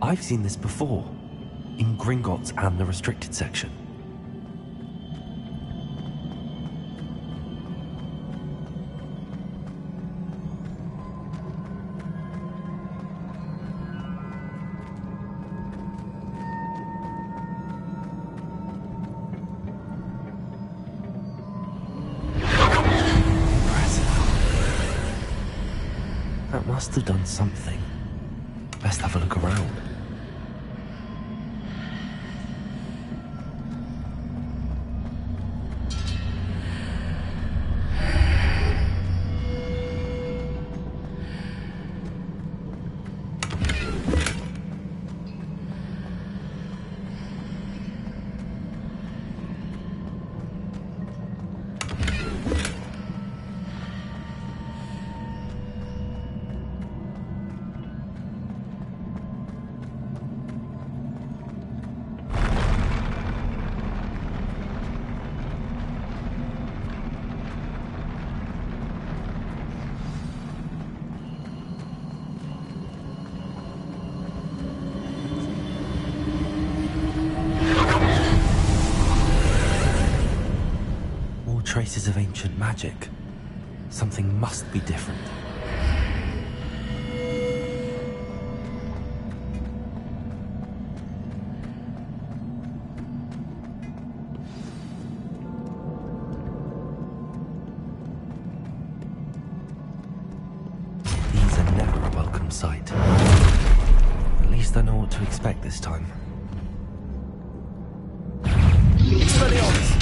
I've seen this before, in Gringotts and the restricted section. That must have done something. Best have a look around. Traces of ancient magic. Something must be different. These are never a welcome sight. At least I know what to expect this time. Expelliarmus!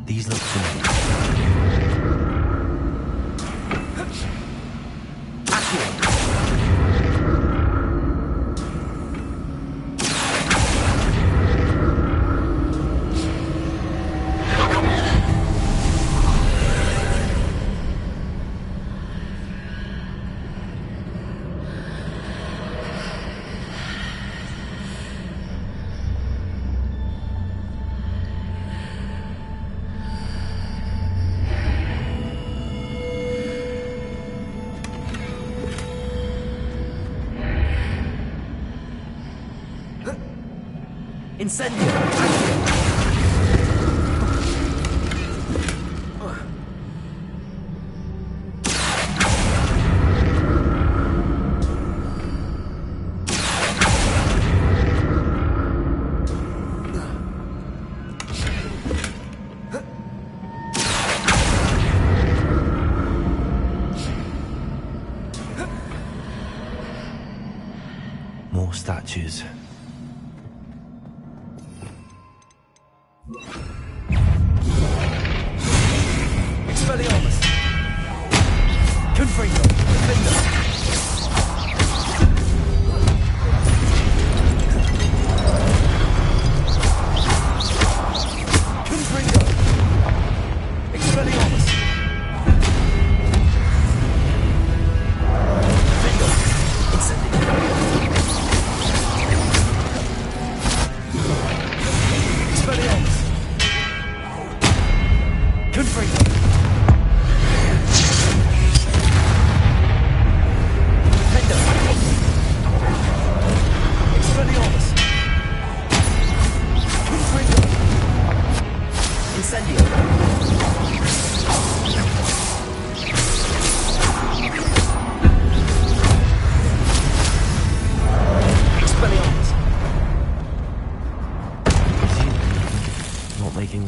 These look familiar. Incendio! More statues. Expelliarmus! Confringo! Defender! Confringo! Expelliarmus! Defender! Incendio!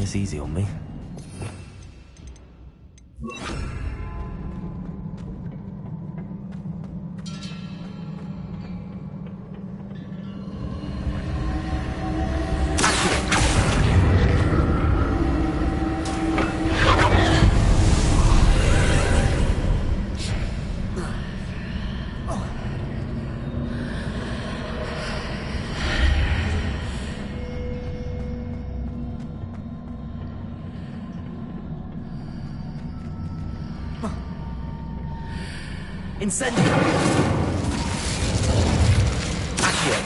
this easy on me. Incendio! Accio!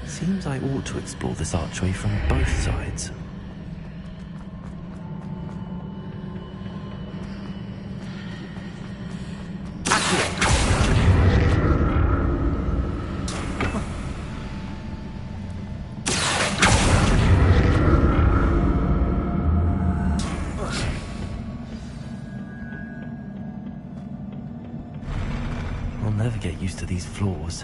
Seems I ought to explore this archway from both sides. I'll never get used to these floors.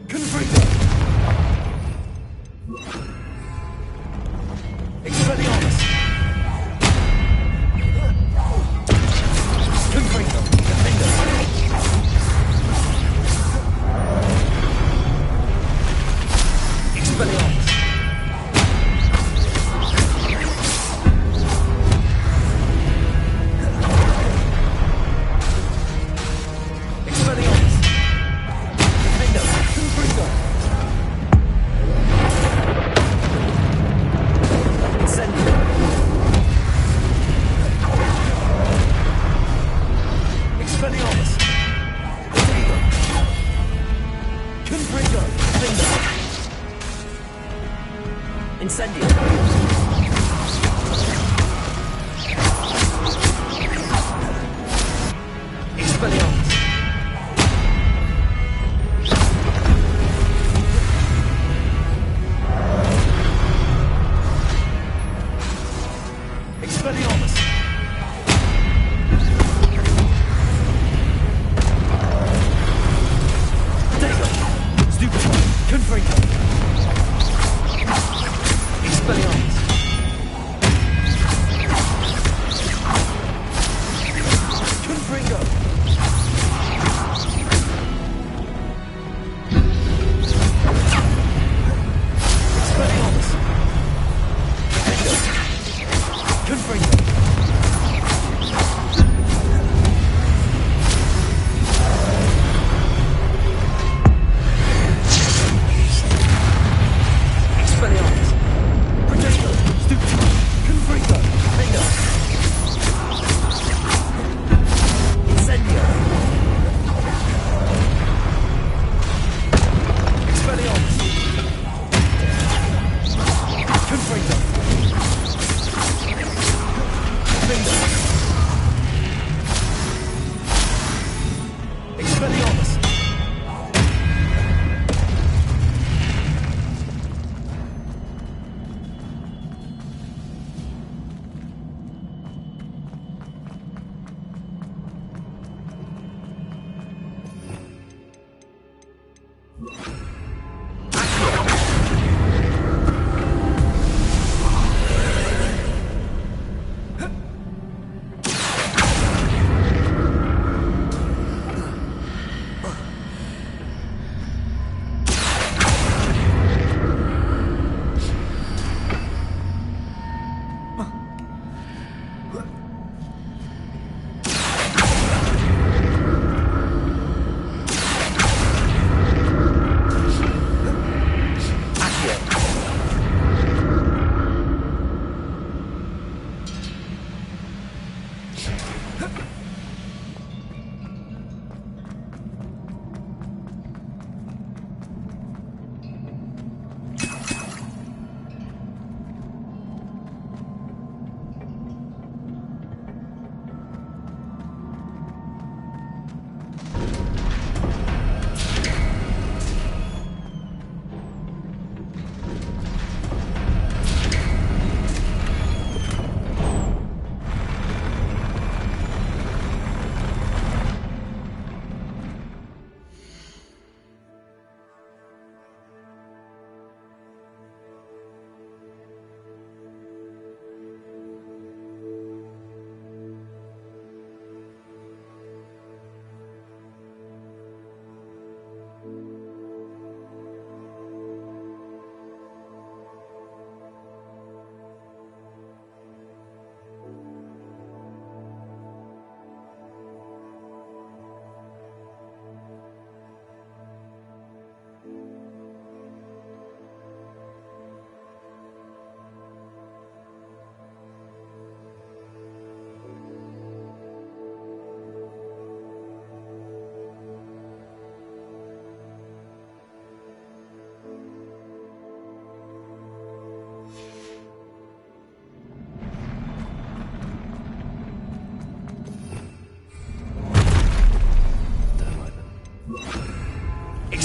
Confringo! Expelliarmus! Confringo! Defender! Expelliarmus! Expelliarmus! Defender! Confringo! Incendio! Expelliarmus! Defender! Confringo! Defender! Incendio! Expelliarmus! Expelliarmus! Dego! Stupefy! Confringo! Expelliarmus!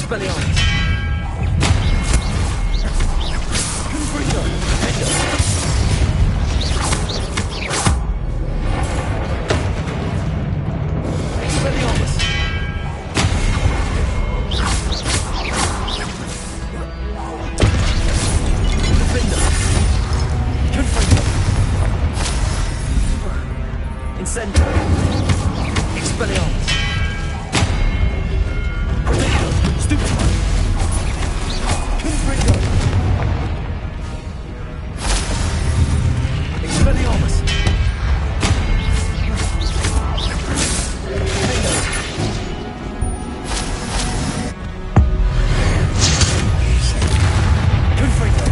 Expelliarmus. Confringo. Endo. Expelliarmus. Defender. Confringo. Incendio. Expelliarmus. Protego. Stupefy. Confringo. Expelliarmus. Endo. Confringo.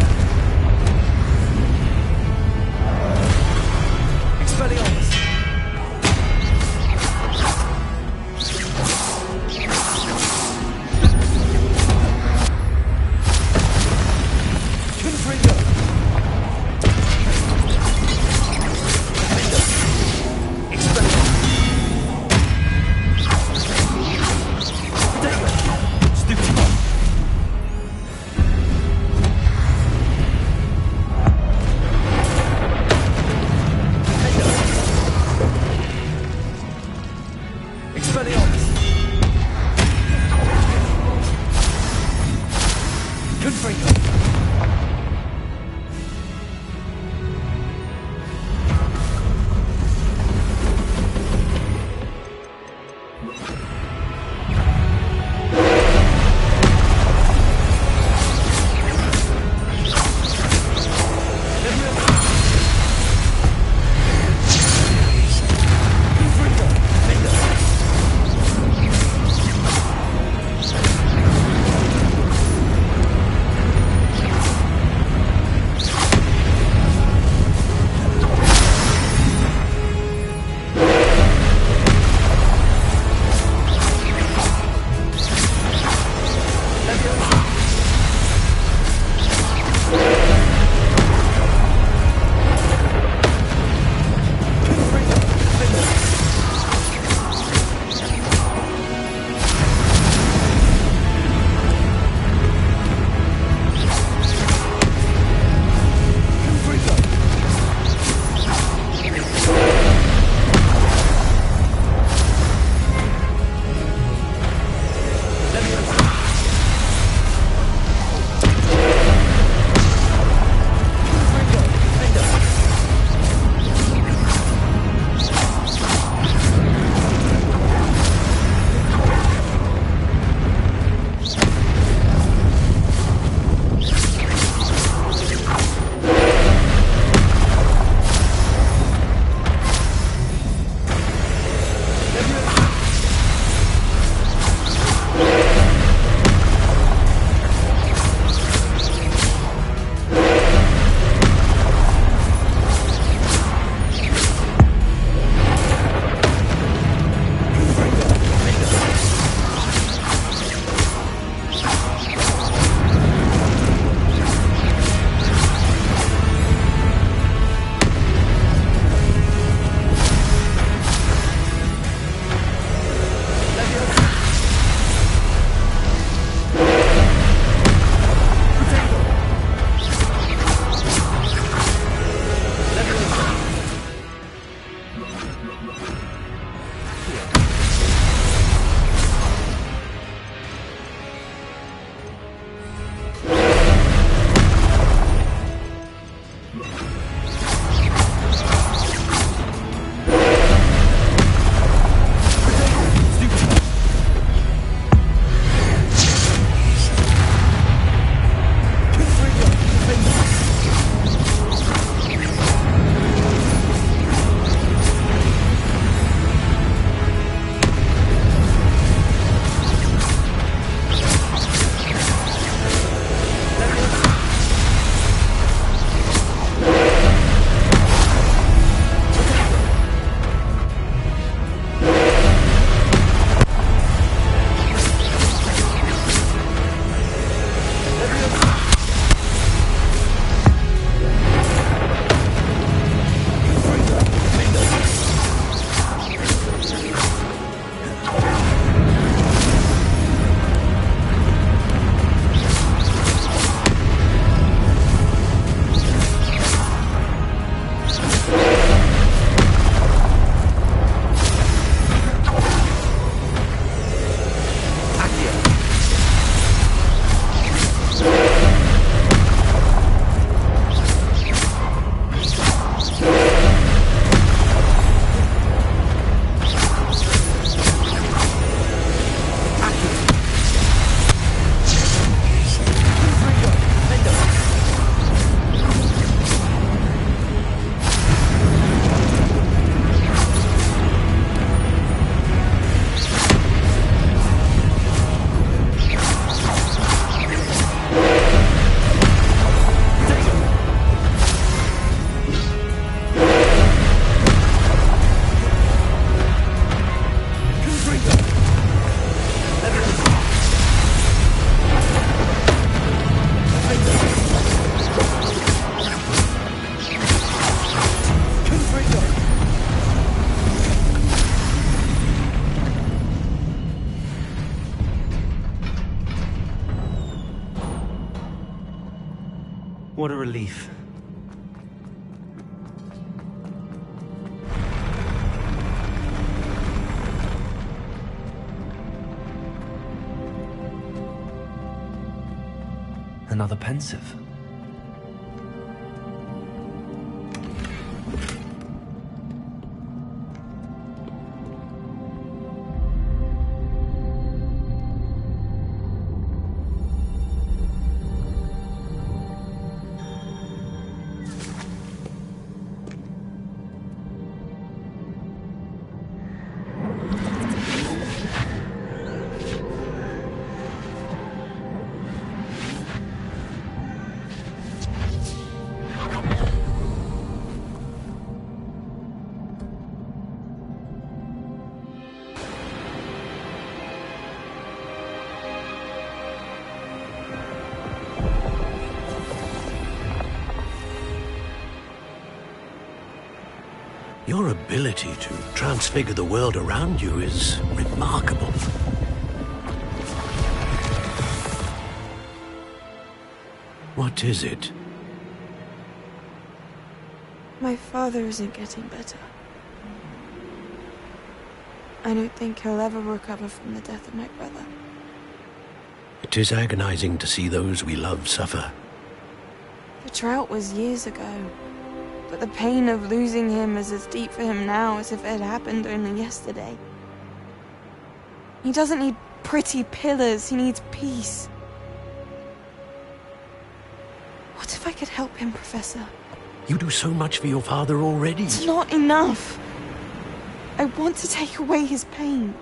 Expelliarmus. Confringo. Endo. Expelliarmus. Protego. Stupefy. Endo. Expelliarmus. Confringo. Confringo. Endo. What a relief. Another pensive. Your ability to transfigure the world around you is remarkable. What is it? My father isn't getting better. I don't think he'll ever recover from the death of my brother. It is agonizing to see those we love suffer. The drought was years ago, but the pain of losing him is as deep for him now as if it had happened only yesterday. He doesn't need pretty pillars, he needs peace. What if I could help him, Professor? You do so much for your father already. It's not enough. I want to take away his pain.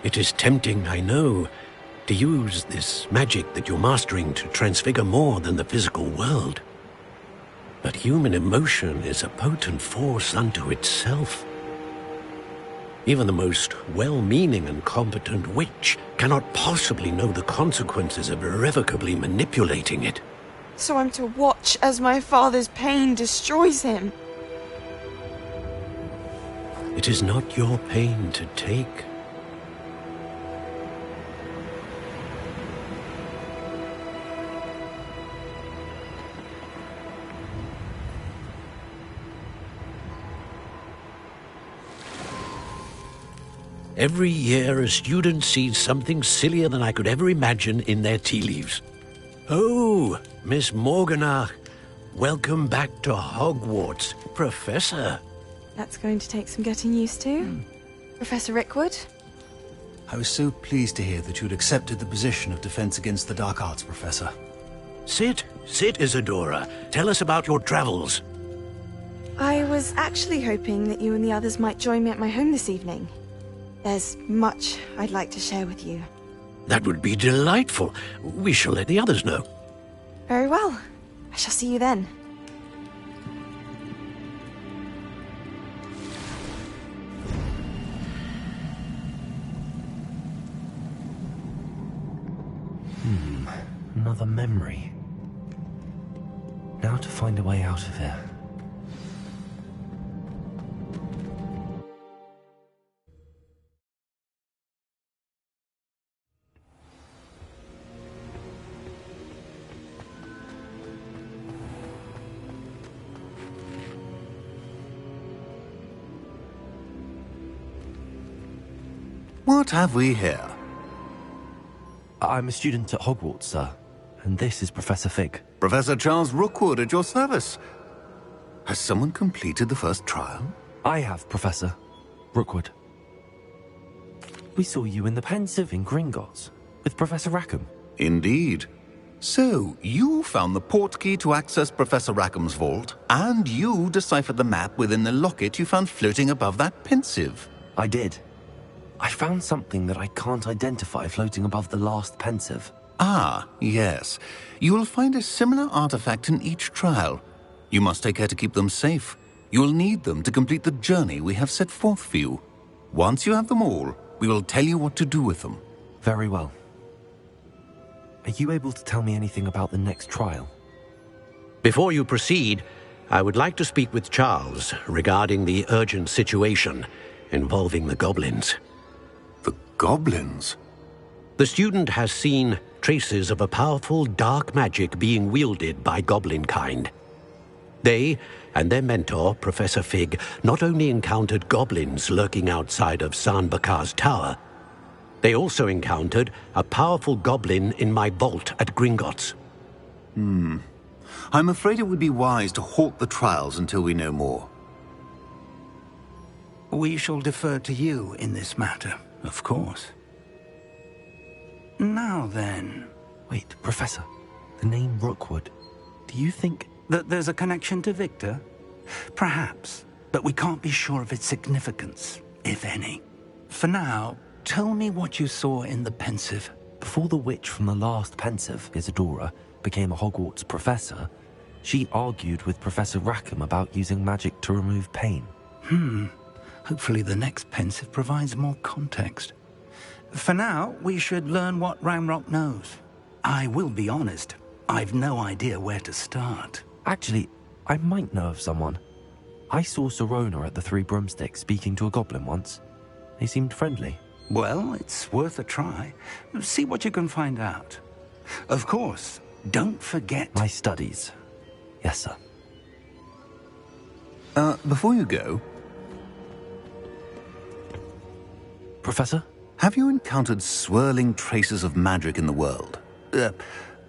It is tempting, I know, to use this magic that you're mastering to transfigure more than the physical world. But human emotion is a potent force unto itself. Even the most well-meaning and competent witch cannot possibly know the consequences of irrevocably manipulating it. So I'm to watch as my father's pain destroys him. It is not your pain to take. Every year, a student sees something sillier than I could ever imagine in their tea leaves. Oh, Miss Morganach, welcome back to Hogwarts, Professor. That's going to take some getting used to. Professor Rickwood? I was so pleased to hear that you'd accepted the position of Defense Against the Dark Arts, Professor. Sit, Isadora. Tell us about your travels. I was actually hoping that you and the others might join me at my home this evening. There's much I'd like to share with you. That would be delightful. We shall let the others know. Very well. I shall see you then. Another memory. Now to find a way out of here. What have we here? I'm a student at Hogwarts, sir. And this is Professor Fig. Professor Charles Rookwood at your service. Has someone completed the first trial? I have, Professor Rookwood. We saw you in the pensive in Gringotts with Professor Rackham. Indeed. So, you found the portkey to access Professor Rackham's vault, and you deciphered the map within the locket you found floating above that pensive. I did. I found something that I can't identify floating above the last pensive. Ah, yes. You will find a similar artifact in each trial. You must take care to keep them safe. You will need them to complete the journey we have set forth for you. Once you have them all, we will tell you what to do with them. Very well. Are you able to tell me anything about the next trial? Before you proceed, I would like to speak with Charles regarding the urgent situation involving the goblins. The goblins? The student has seen traces of a powerful dark magic being wielded by goblin kind. They and their mentor, Professor Fig, not only encountered goblins lurking outside of San Bakar's tower, they also encountered a powerful goblin in my vault at Gringotts. I'm afraid it would be wise to halt the trials until we know more. We shall defer to you in this matter, of course. Now then... Wait, Professor. The name Rookwood. Do you think... that there's a connection to Victor? Perhaps, but we can't be sure of its significance, if any. For now, tell me what you saw in the Pensive. Before the witch from the last Pensive, Isadora, became a Hogwarts professor, she argued with Professor Rackham about using magic to remove pain. Hopefully the next Pensive provides more context. For now, we should learn what Ramrock knows. I will be honest, I've no idea where to start. Actually, I might know of someone. I saw Sirona at the Three Broomsticks speaking to a goblin once. They seemed friendly. Well, it's worth a try. See what you can find out. Of course, don't forget... My studies. Yes, sir. Before you go... Professor? Have you encountered swirling traces of magic in the world?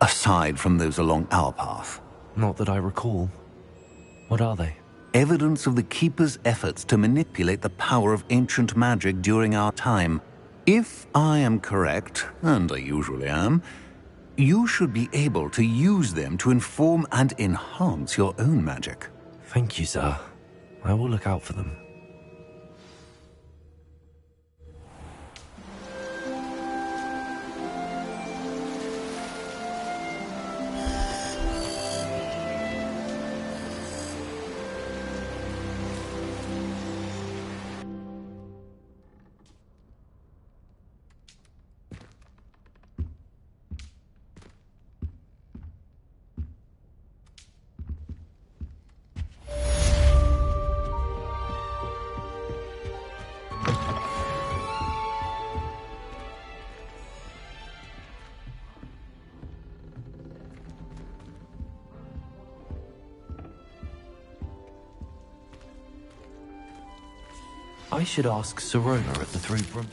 Aside from those along our path? Not that I recall. What are they? Evidence of the Keeper's efforts to manipulate the power of ancient magic during our time. If I am correct, and I usually am, you should be able to use them to inform and enhance your own magic. Thank you, sir. I will look out for them. I should ask Sirona at the Three Broom...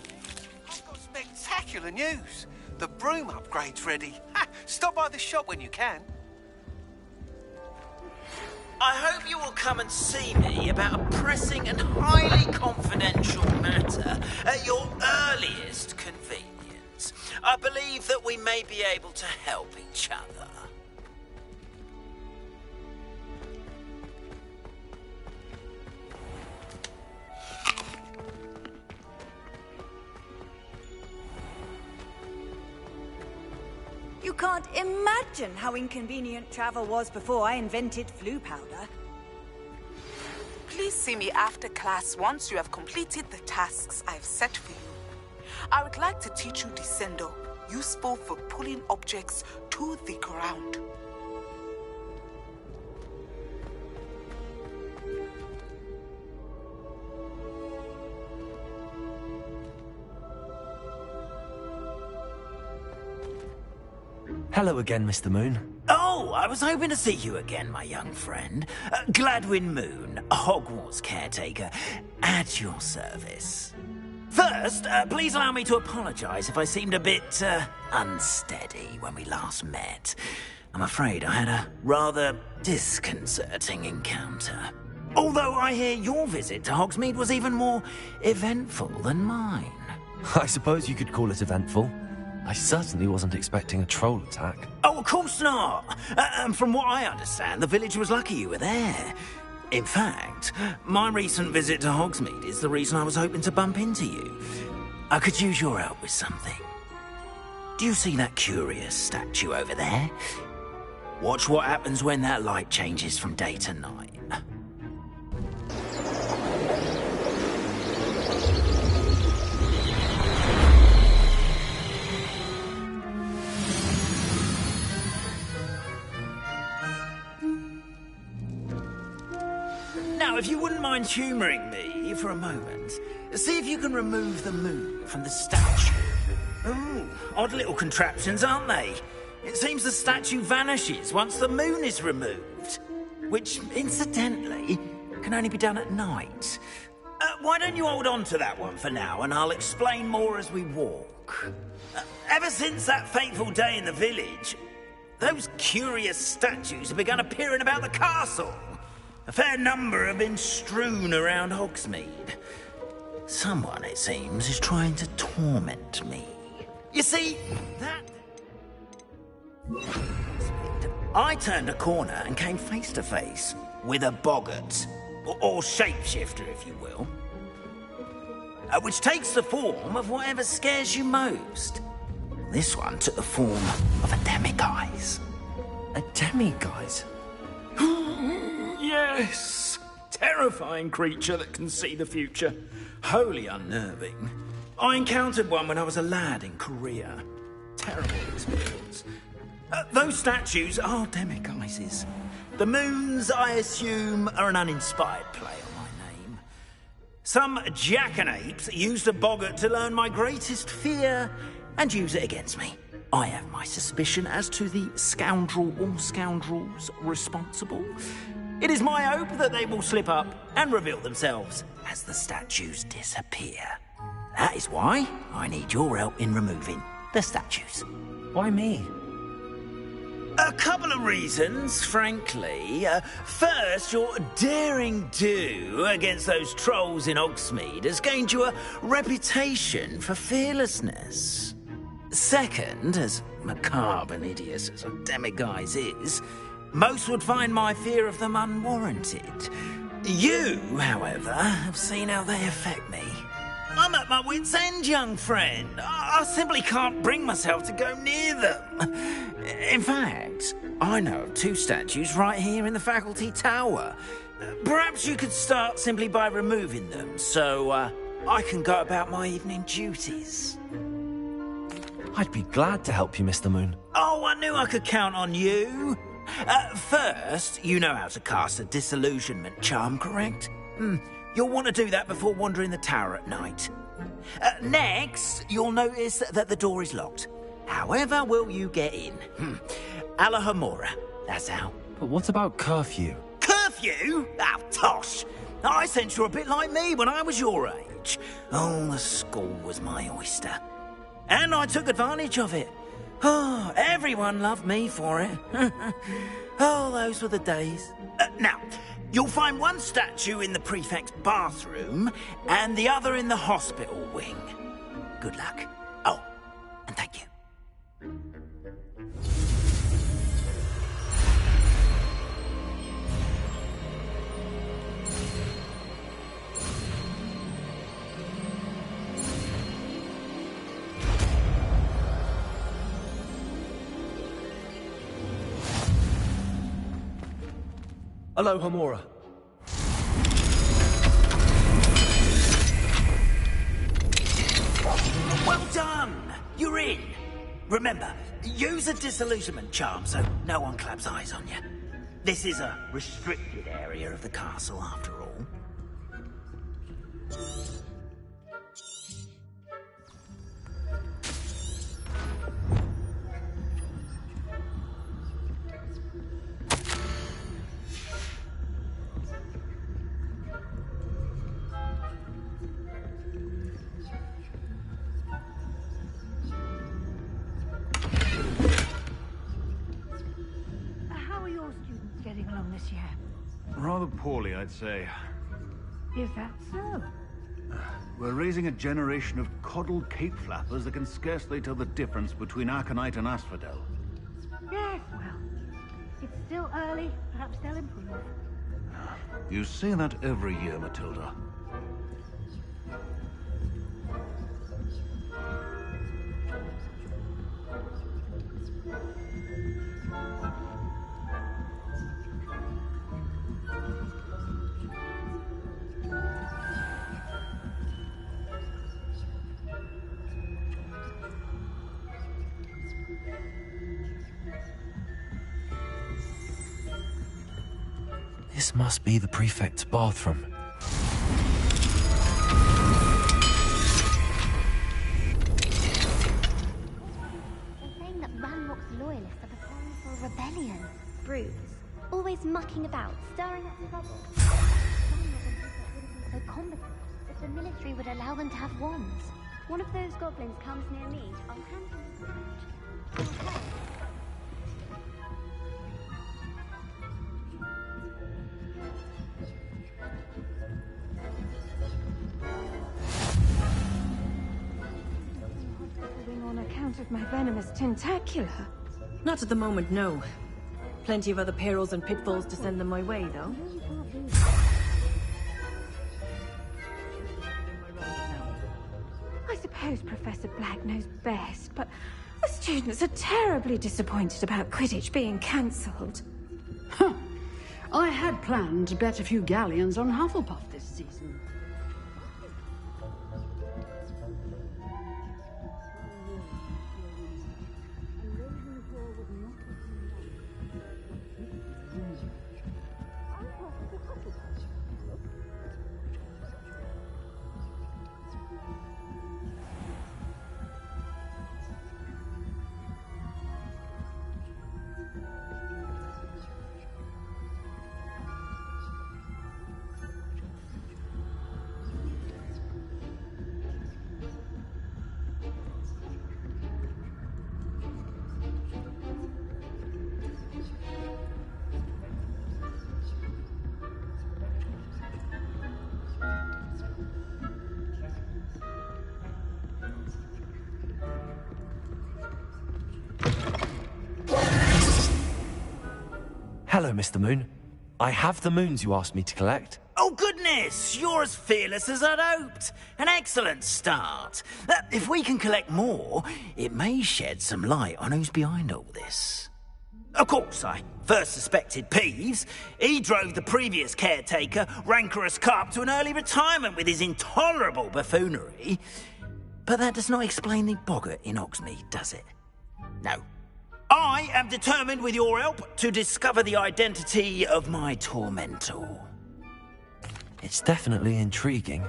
I've got spectacular news. The broom upgrade's ready. Ha! Stop by the shop when you can. I hope you will come and see me about a pressing and highly confidential matter at your earliest convenience. I believe that we may be able to help each other. You can't imagine how inconvenient travel was before I invented flu powder. Please see me after class once you have completed the tasks I've set for you. I would like to teach you Descendo, useful for pulling objects to the ground. Hello again, Mr. Moon. Oh, I was hoping to see you again, my young friend. Gladwin Moon, Hogwarts caretaker, at your service. First, please allow me to apologize if I seemed a bit, unsteady when we last met. I'm afraid I had a rather disconcerting encounter. Although I hear your visit to Hogsmeade was even more eventful than mine. I suppose you could call it eventful. I certainly wasn't expecting a troll attack. Oh, of course not. And from what I understand, the village was lucky you were there. In fact, my recent visit to Hogsmeade is the reason I was hoping to bump into you. I could use your help with something. Do you see that curious statue over there? Watch what happens when that light changes from day to night. Now, if you wouldn't mind humouring me for a moment, see if you can remove the moon from the statue. Ooh, odd little contraptions, aren't they? It seems the statue vanishes once the moon is removed. Which, incidentally, can only be done at night. Why don't you hold on to that one for now, and I'll explain more as we walk. Ever since that fateful day in the village, those curious statues have begun appearing about the castle. A fair number have been strewn around Hogsmeade. Someone, it seems, is trying to torment me. You see, I turned a corner and came face to face with a boggart, or shapeshifter, if you will, which takes the form of whatever scares you most. This one took the form of a demiguise. A demiguise? Yes! Terrifying creature that can see the future. Wholly unnerving. I encountered one when I was a lad in Korea. Terrible experience. Those statues are demiguises. The moons, I assume, are an uninspired play on my name. Some jackanapes used a boggart to learn my greatest fear and use it against me. I have my suspicion as to the scoundrel or scoundrels responsible. It is my hope that they will slip up and reveal themselves as the statues disappear. That is why I need your help in removing the statues. Why me? A couple of reasons, frankly. First, your daring do against those trolls in Hogsmeade has gained you a reputation for fearlessness. Second, as macabre and hideous as a demiguise is, most would find my fear of them unwarranted. You, however, have seen how they affect me. I'm at my wit's end, young friend. I simply can't bring myself to go near them. In fact, I know of 2 statues right here in the faculty tower. Perhaps you could start simply by removing them, so I can go about my evening duties. I'd be glad to help you, Mr. Moon. Oh, I knew I could count on you. First, you know how to cast a disillusionment charm, correct? You'll want to do that before wandering the tower at night. Next, you'll notice that the door is locked. However will you get in? Alahomora, that's how. But what about curfew? Curfew? Oh, tosh. I sense you're a bit like me when I was your age. Oh, the school was my oyster. And I took advantage of it. Oh, everyone loved me for it. Oh, those were the days. Now, you'll find one statue in the prefect's bathroom and the other in the hospital wing. Good luck. Oh, and thank you. Hello, Homora. Well done! You're in. Remember, use a disillusionment charm so no one claps eyes on you. This is a restricted area of the castle, after all. Getting along this year? Rather poorly, I'd say. Is that so? We're raising a generation of coddled cape flappers that can scarcely tell the difference between Aconite and Asphodel. Yes, well, it's still early. Perhaps they'll improve. You say that every year, Matilda. This must be the prefect's bathroom. mucking about, stirring up trouble. Some of them so competent that the military would allow them to have wands. One of those goblins comes near me, I'll hand him his badge. Okay. On account of my venomous tentacular. Not at the moment, no. Plenty of other perils and pitfalls to send them my way, though. I suppose Professor Black knows best, but the students are terribly disappointed about Quidditch being cancelled. Huh. I had planned to bet a few galleons on Hufflepuff this season. Hello, Mr. Moon. I have the moons you asked me to collect. Oh, goodness! You're as fearless as I'd hoped. An excellent start. If we can collect more, it may shed some light on who's behind all this. Of course, I first suspected Peeves. He drove the previous caretaker, Rancorous Carp, to an early retirement with his intolerable buffoonery. But that does not explain the boggart in Oxmead, does it? No. I am determined, with your help, to discover the identity of my tormentor. It's definitely intriguing.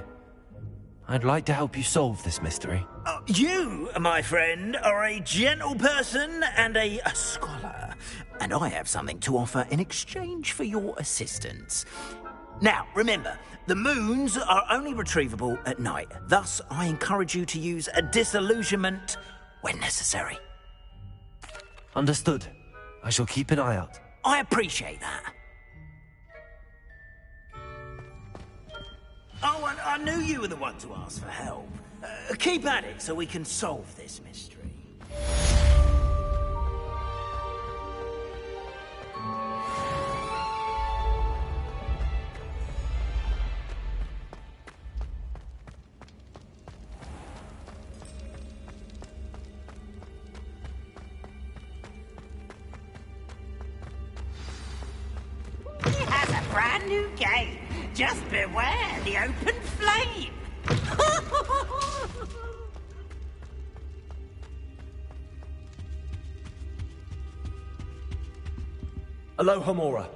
I'd like to help you solve this mystery. You, my friend, are a gentle person and a scholar, and I have something to offer in exchange for your assistance. Now, remember, the moons are only retrievable at night. Thus, I encourage you to use a disillusionment when necessary. Understood. I shall keep an eye out. I appreciate that. Oh, and I knew you were the one to ask for help. Keep at it so we can solve this mystery. He has a brand new game. Just beware the open flame. Aloha, Mora.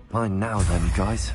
Fine now then, guys.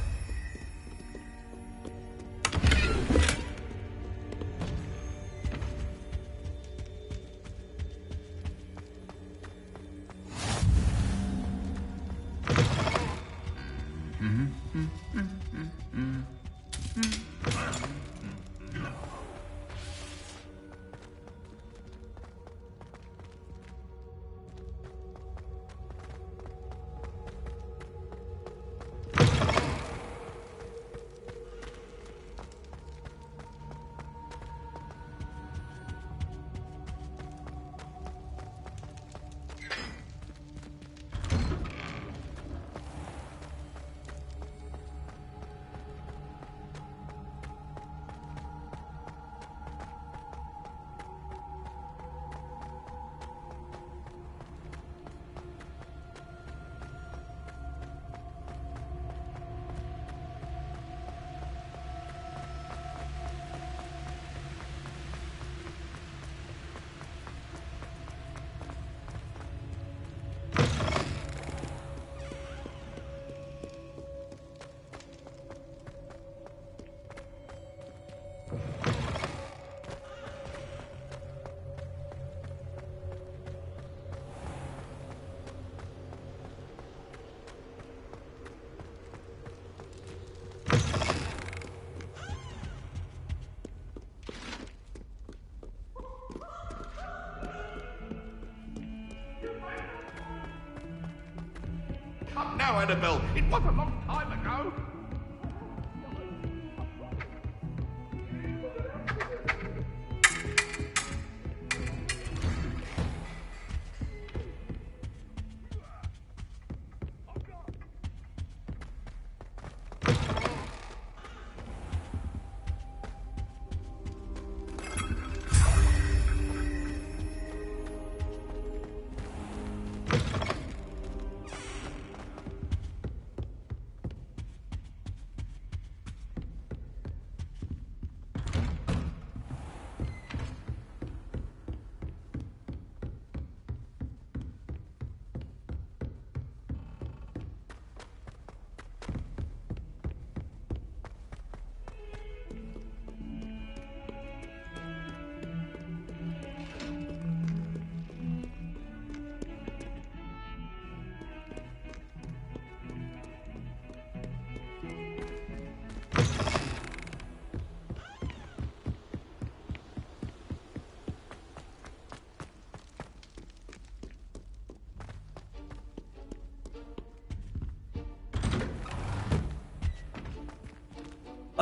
now, Annabelle. It was a long time ago.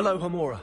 Hello, Homura.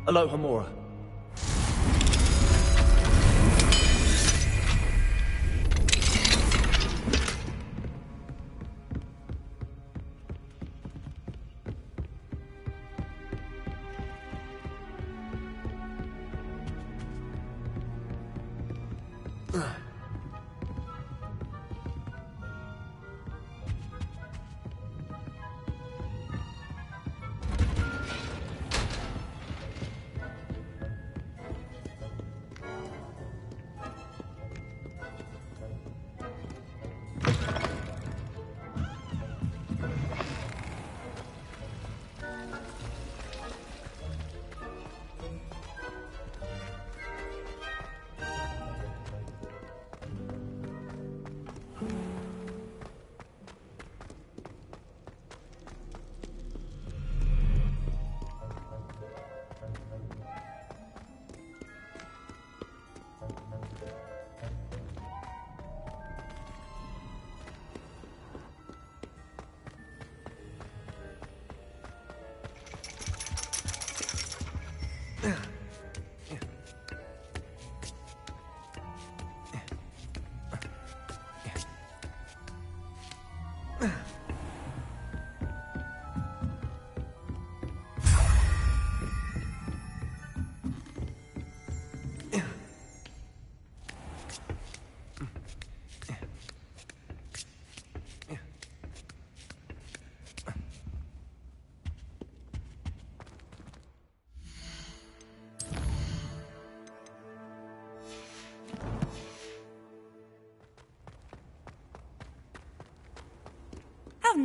Hello, Homura.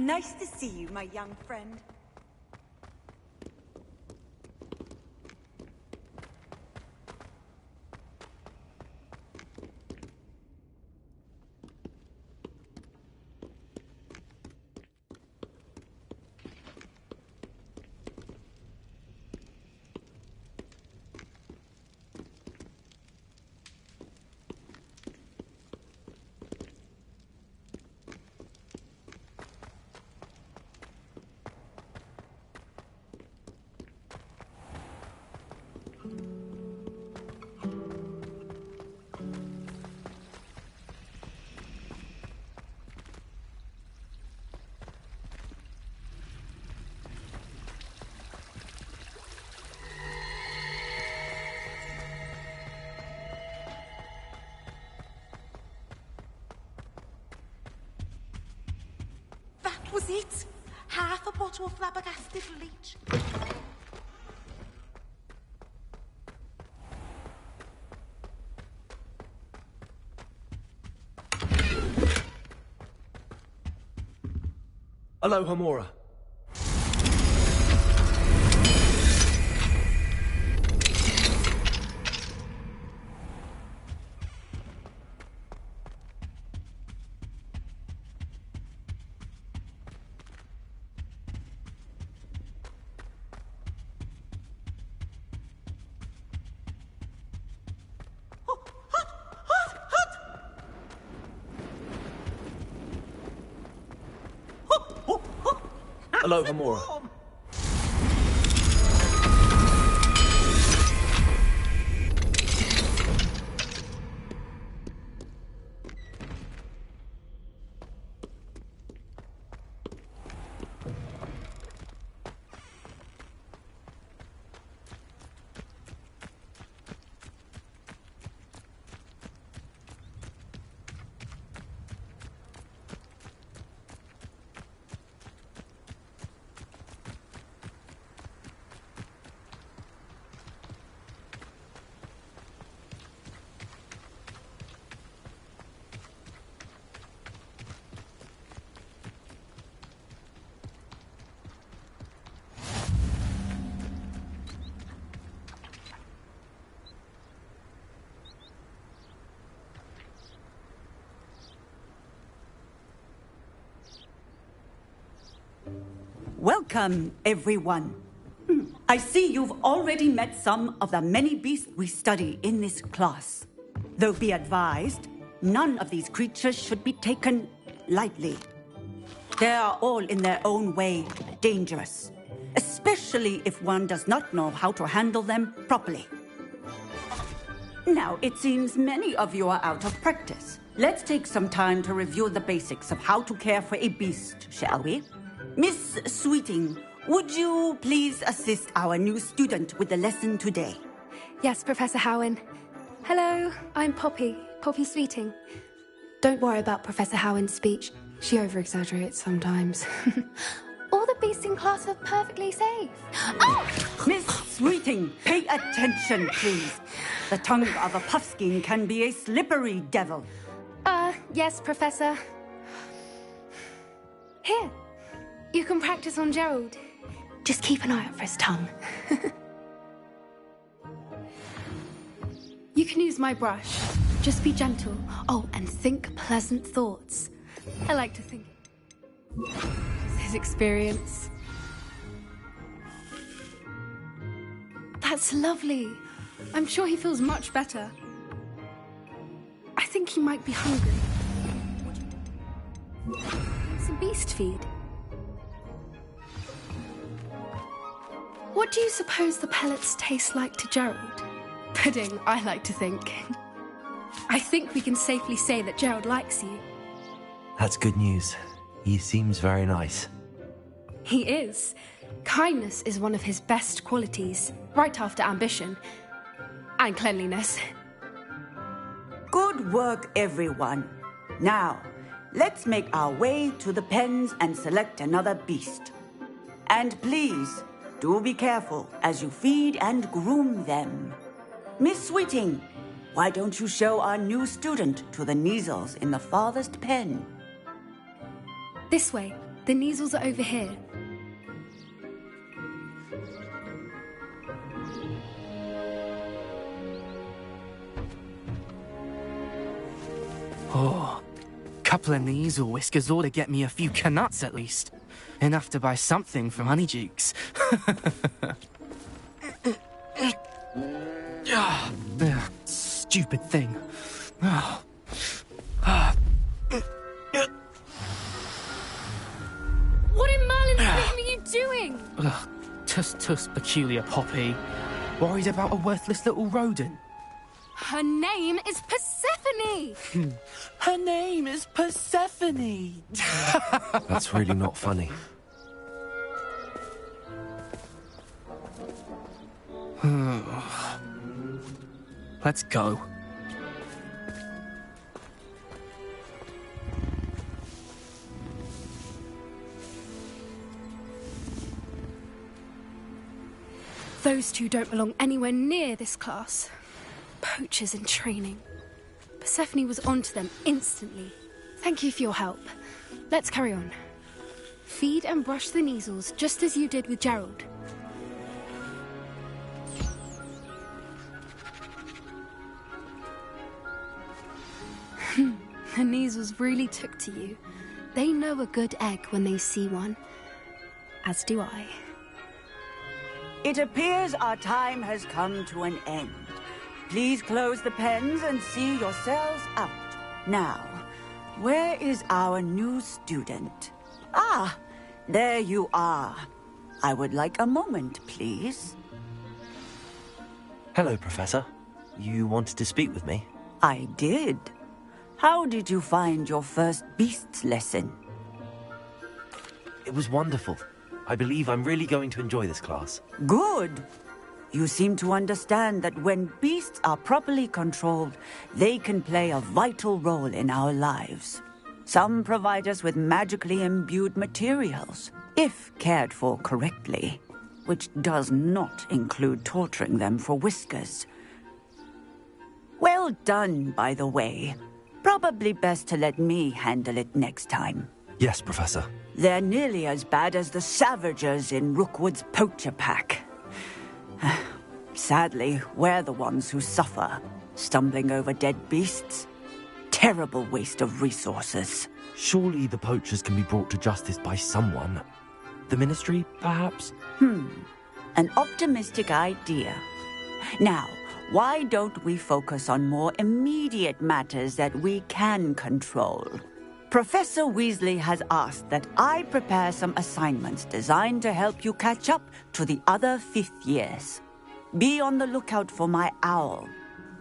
Nice to see you, my young friend. That was it. Half a bottle of flabbergasted leech. Hello, Homora. Hello, Homora. Welcome, everyone. I see you've already met some of the many beasts we study in this class. Though be advised, none of these creatures should be taken lightly. They are all in their own way dangerous, especially if one does not know how to handle them properly. Now, it seems many of you are out of practice. Let's take some time to review the basics of how to care for a beast, shall we? Miss Sweeting, would you please assist our new student with the lesson today? Yes, Professor Howin. Hello, I'm Poppy Sweeting. Don't worry about Professor Howin's speech. She over-exaggerates sometimes. All the beasts in class are perfectly safe. Oh! Miss Sweeting, pay attention, please. The tongue of a puffskein can be a slippery devil. Yes, Professor. Here, you can practice on Gerald. Just keep an eye out for his tongue. You can use my brush. Just be gentle. Oh, and think pleasant thoughts. I like to think it's his experience. That's lovely. I'm sure he feels much better. I think he might be hungry. Some beast feed. What do you suppose the pellets taste like to Gerald? Pudding, I like to think. I think we can safely say that Gerald likes you. That's good news. He seems very nice. He is. Kindness is one of his best qualities, right after ambition. And cleanliness. Good work, everyone. Now, let's make our way to the pens and select another beast. And please, do be careful as you feed and groom them. Miss Sweeting, why don't you show our new student to the Kneazles in the farthest pen? This way. The Kneasels are over here. Oh, couple of Kneasel whiskers ought to get me a few canuts at least. Enough to buy something from Honeydukes. Stupid thing. What in Merlin's name are you doing? Tuss, peculiar Poppy. Worried about a worthless little rodent. Her name is Persephone! Her name is Persephone! That's really not funny. Let's go. Those two don't belong anywhere near this class. Poachers in training. Persephone was onto them instantly. Thank you for your help. Let's carry on. Feed and brush the Kneasels just as you did with Gerald. The Kneasels really took to you. They know a good egg when they see one. As do I. It appears our time has come to an end. Please close the pens and see yourselves out. Now, where is our new student? Ah, there you are. I would like a moment, please. Hello, Professor. You wanted to speak with me? I did. How did you find your first beasts lesson? It was wonderful. I believe I'm really going to enjoy this class. Good. You seem to understand that when beasts are properly controlled, they can play a vital role in our lives. Some provide us with magically imbued materials, if cared for correctly, which does not include torturing them for whiskers. Well done, by the way. Probably best to let me handle it next time. Yes, Professor. They're nearly as bad as the Savagers in Rookwood's poacher pack. Sadly, we're the ones who suffer, stumbling over dead beasts. Terrible waste of resources. Surely the poachers can be brought to justice by someone. The Ministry, perhaps? An optimistic idea. Now, why don't we focus on more immediate matters that we can control? Professor Weasley has asked that I prepare some assignments designed to help you catch up to the other 5th years. Be on the lookout for my owl.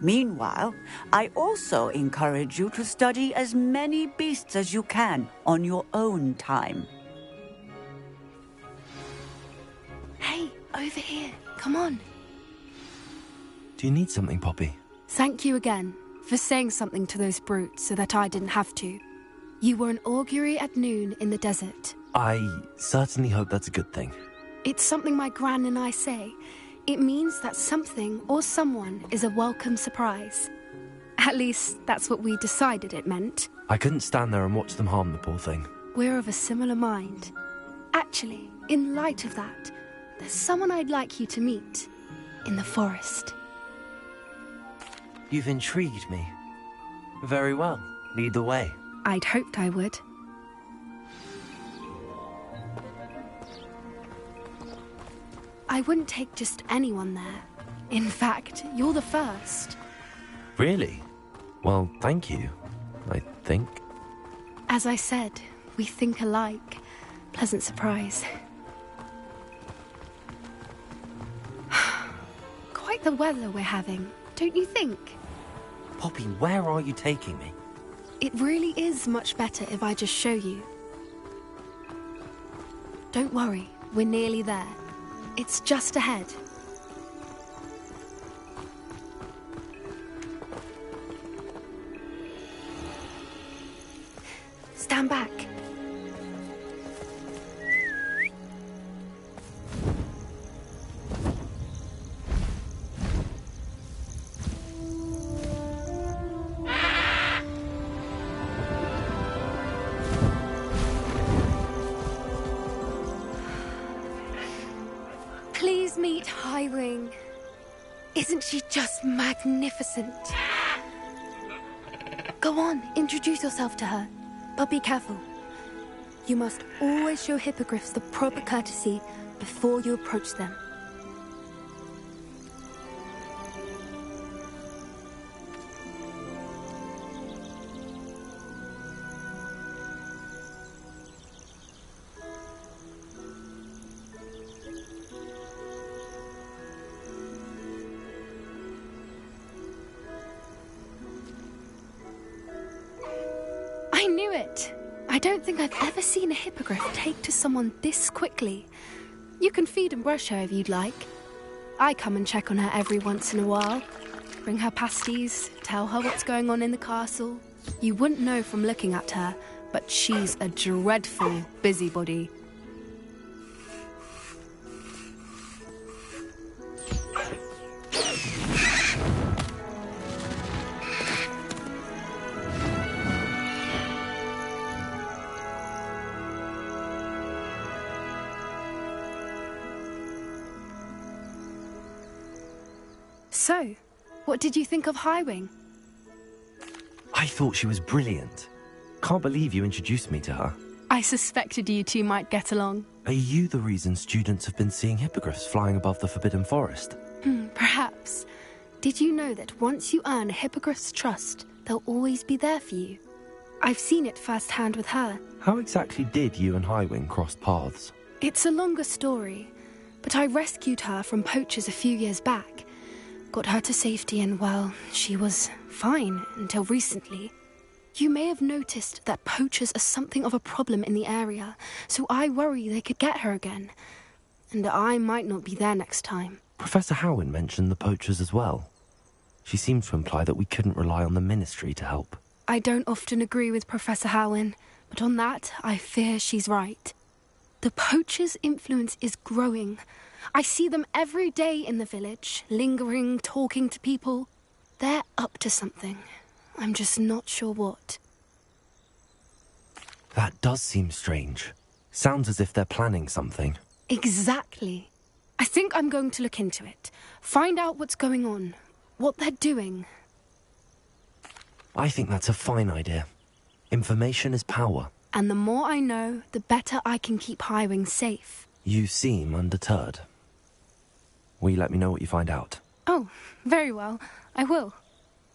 Meanwhile, I also encourage you to study as many beasts as you can on your own time. Hey, over here. Come on. Do you need something, Poppy? Thank you again for saying something to those brutes so that I didn't have to. You were an augury at noon in the desert. I certainly hope that's a good thing. It's something my gran and I say. It means that something or someone is a welcome surprise. At least, that's what we decided it meant. I couldn't stand there and watch them harm the poor thing. We're of a similar mind. Actually, in light of that, there's someone I'd like you to meet. In the forest. You've intrigued me. Very well. Lead the way. I'd hoped I would. I wouldn't take just anyone there. In fact, you're the first. Really? Well, thank you, I think. As I said, we think alike. Pleasant surprise. Quite the weather we're having, don't you think? Poppy, where are you taking me? It really is much better if I just show you. Don't worry, we're nearly there. It's just ahead. Stand back. Please meet Highwing. Isn't she just magnificent? Go on, introduce yourself to her. But be careful. You must always show hippogriffs the proper courtesy before you approach them. I knew it! I don't think I've ever seen a hippogriff take to someone this quickly. You can feed and brush her if you'd like. I come and check on her every once in a while. Bring her pasties, tell her what's going on in the castle. You wouldn't know from looking at her, but she's a dreadful busybody. So, what did you think of Highwing? I thought she was brilliant. Can't believe you introduced me to her. I suspected you two might get along. Are you the reason students have been seeing hippogriffs flying above the Forbidden Forest? Perhaps. Did you know that once you earn a hippogriff's trust, they'll always be there for you? I've seen it firsthand with her. How exactly did you and Highwing cross paths? It's a longer story, but I rescued her from poachers a few years back. Got her to safety and, well, she was fine until recently. You may have noticed that poachers are something of a problem in the area, so I worry they could get her again. And I might not be there next time. Professor Howin mentioned the poachers as well. She seemed to imply that we couldn't rely on the Ministry to help. I don't often agree with Professor Howin, but on that, I fear she's right. The poachers' influence is growing. I see them every day in the village, lingering, talking to people. They're up to something. I'm just not sure what. That does seem strange. Sounds as if they're planning something. Exactly. I think I'm going to look into it. Find out what's going on, what they're doing. I think that's a fine idea. Information is power. And the more I know, the better I can keep Highwing safe. You seem undeterred. Will you let me know what you find out? Oh, very well. I will.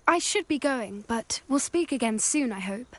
I should be going, but we'll speak again soon, I hope.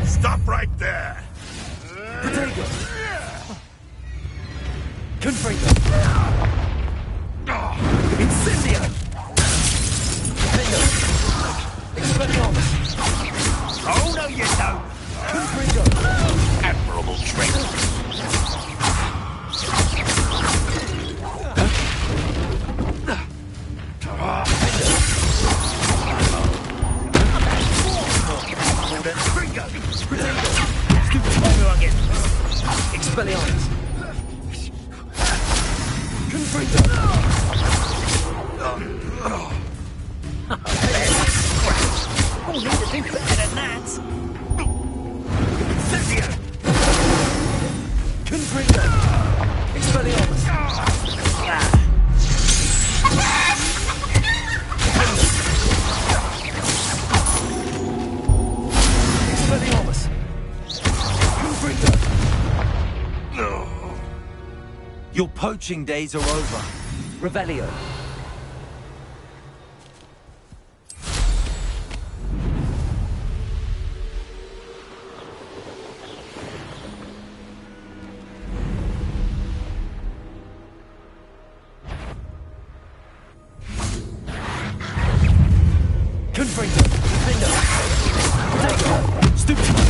Stop right there! Potato! Confringo! Incendio! Expelliarmus! Oh, no, you don't! Confringo! Admirable strength! Expelliarmus! Confringo! Oh, need Think better than that. Incendio! Confringo! Expelliarmus! Expelliarmus! Confringo! Your poaching days are over. Revelio. Confringo. Defender. Protector. Stupid.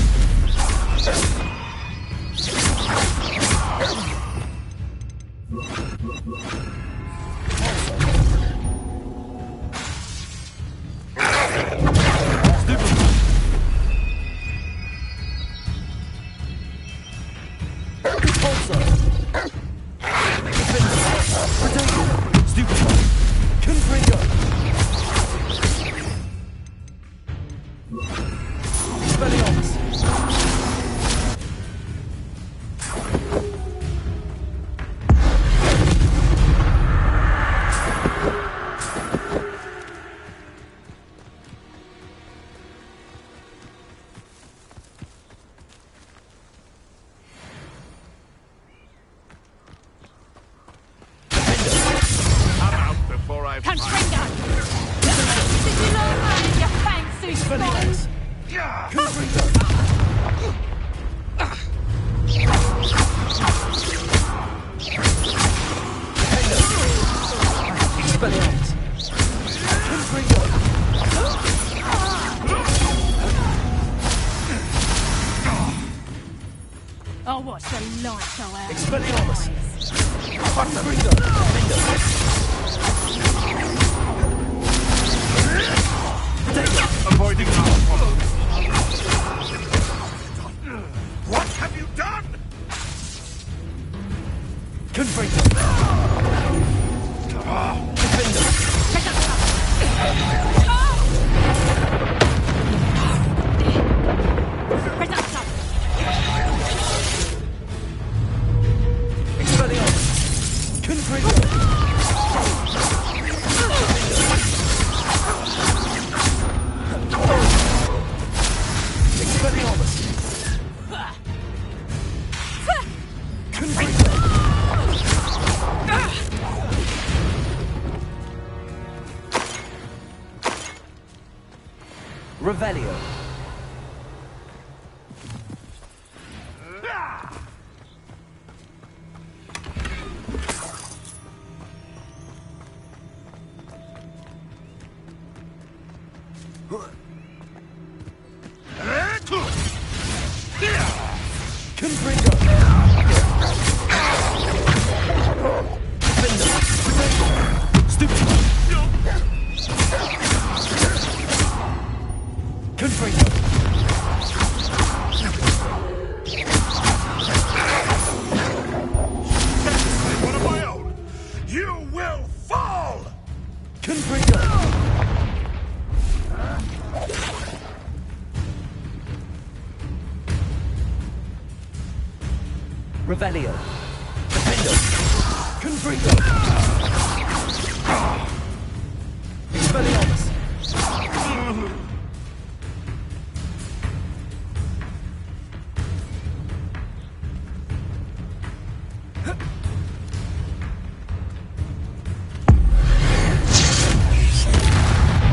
I'll watch the light go out. Expelliarmus! Avoiding our foes. What have you done? Confringo! Revelio. Revelio. Defender. Confringo. Expelliarmus.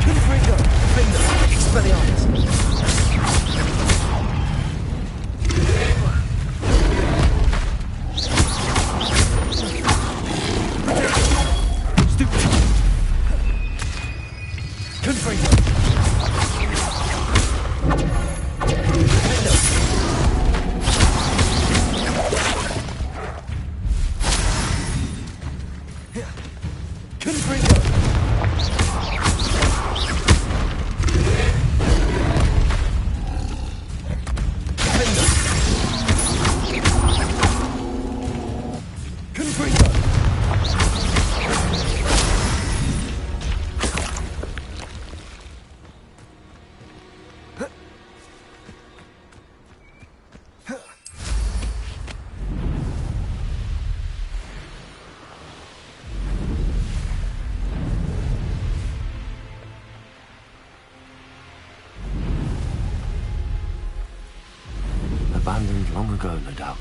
Confringo. Defender. Expelliarmus. Abandoned long ago, no doubt.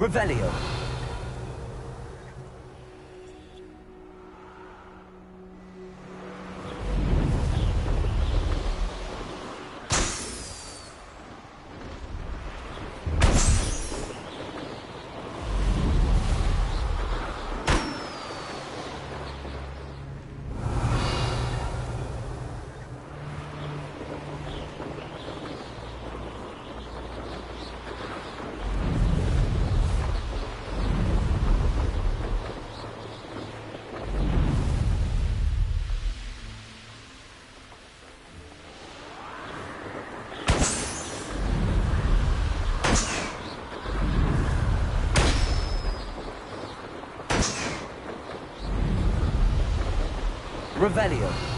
Revelio. Revelio.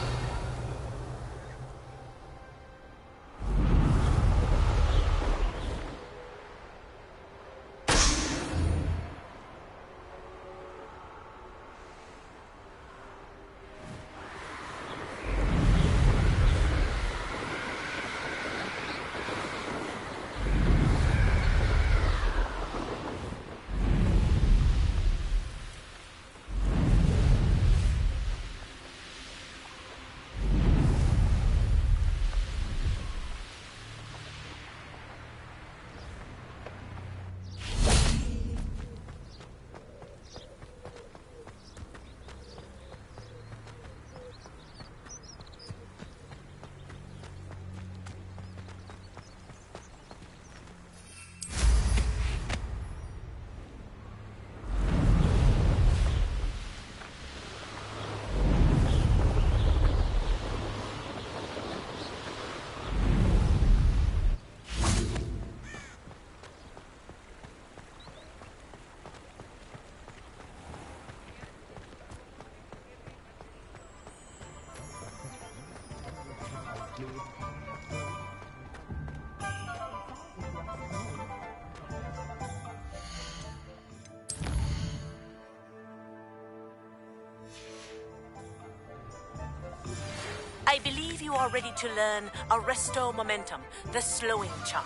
I believe you are ready to learn Arresto Momentum, the slowing charm.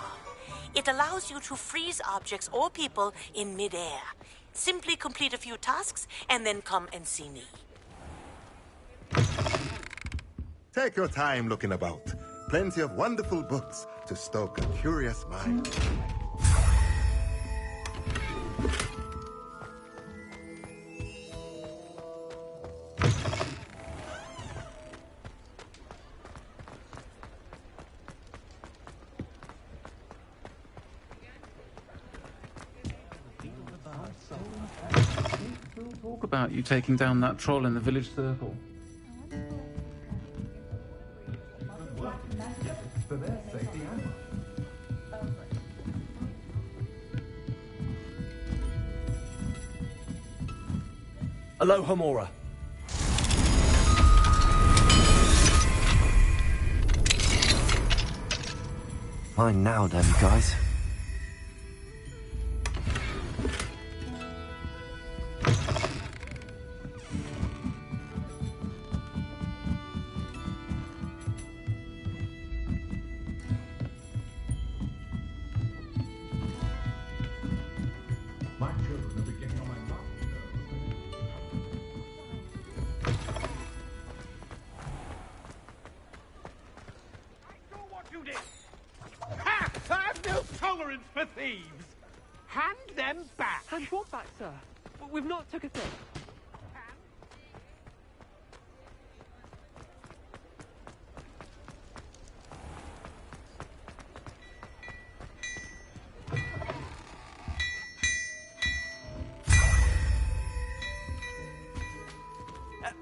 It allows you to freeze objects or people in midair. Simply complete a few tasks and then come and see me. Take your time looking about. Plenty of wonderful books to stoke a curious mind. Talk about you taking down that troll in the village circle. Aloha Mora. Fine now then, guys. For thieves! Hand them back! Hand what back, sir? We've not took a thing.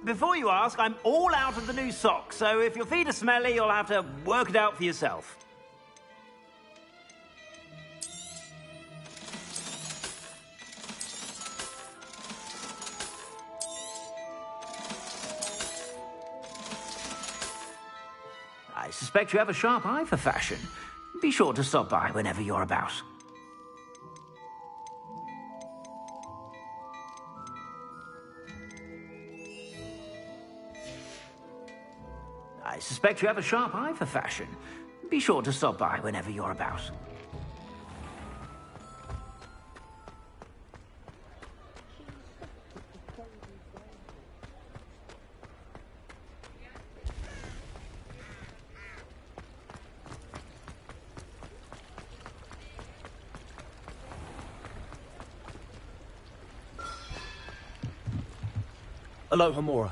Before you ask, I'm all out of the new socks, so if your feet are smelly, you'll have to work it out for yourself. I suspect you have a sharp eye for fashion. Be sure to stop by whenever you're about. I suspect you have a sharp eye for fashion. Be sure to stop by whenever you're about. Hello, Homura.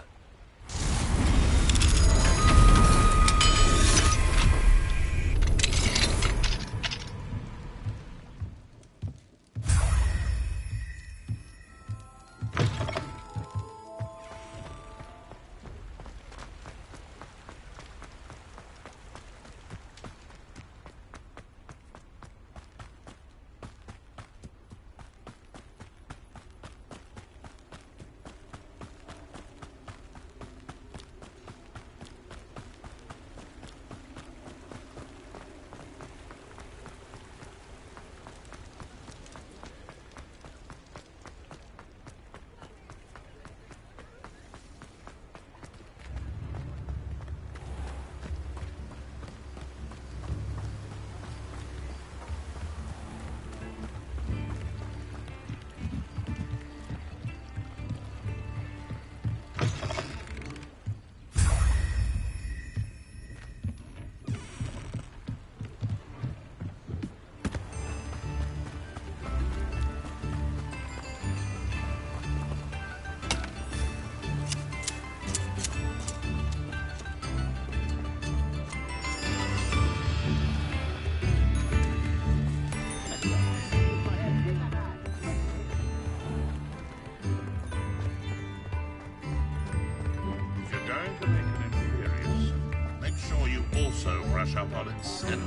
Brush up on it steadily,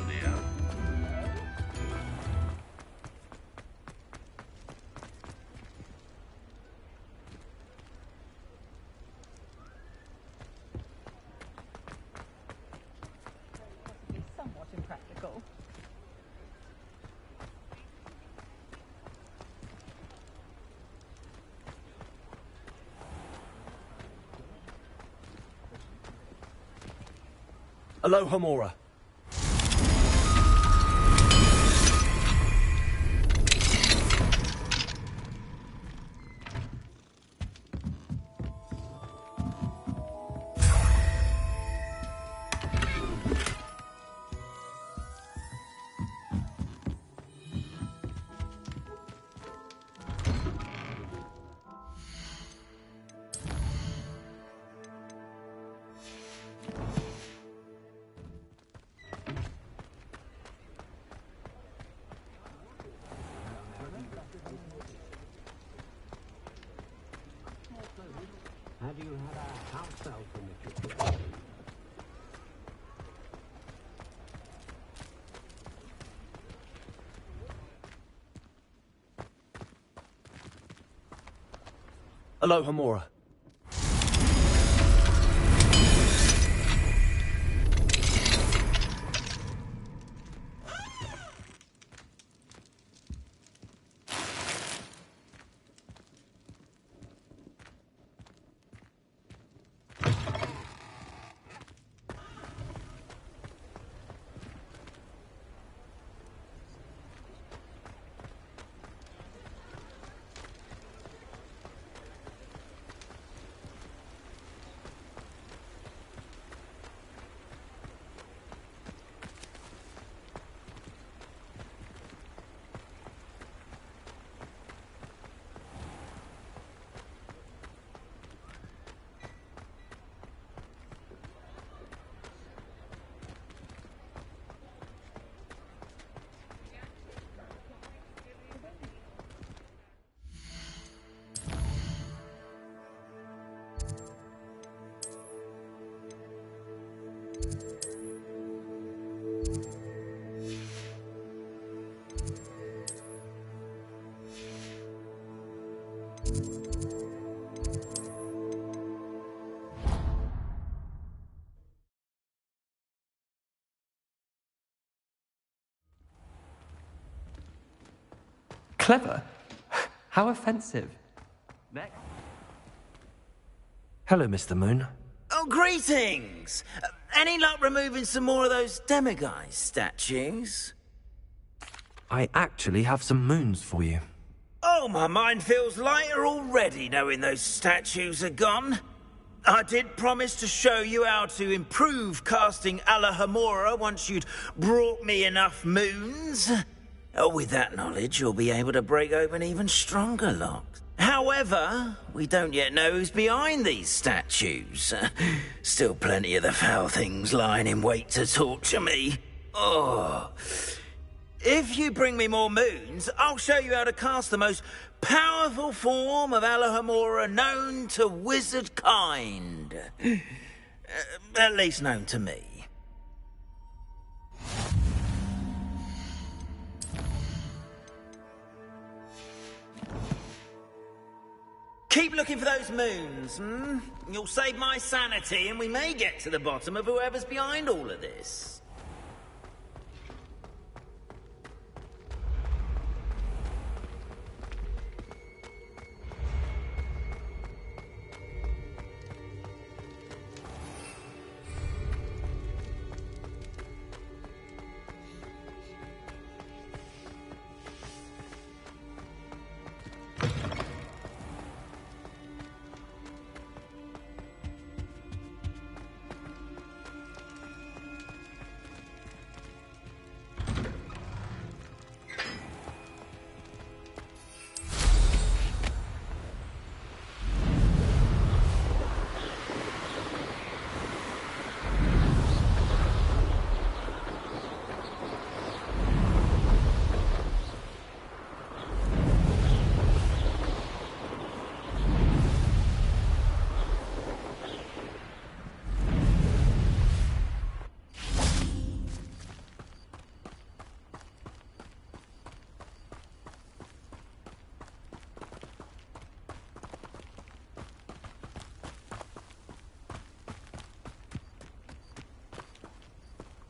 Somewhat impractical. Hello, Homura. How do you have a house elf in the kitchen? Hello, Homura. Clever? How offensive. Next. Hello, Mr. Moon. Oh, greetings! Any luck removing some more of those demiguise statues? I actually have some moons for you. Oh, my mind feels lighter already knowing those statues are gone. I did promise to show you how to improve casting Alohomora once you'd brought me enough moons. With that knowledge, you'll be able to break open even stronger locks. However, we don't yet know who's behind these statues. Still plenty of the foul things lying in wait to torture me. Oh. If you bring me more moons, I'll show you how to cast the most powerful form of Alohomora known to wizard kind. At least known to me. Keep looking for those moons, hmm? You'll save my sanity and we may get to the bottom of whoever's behind all of this.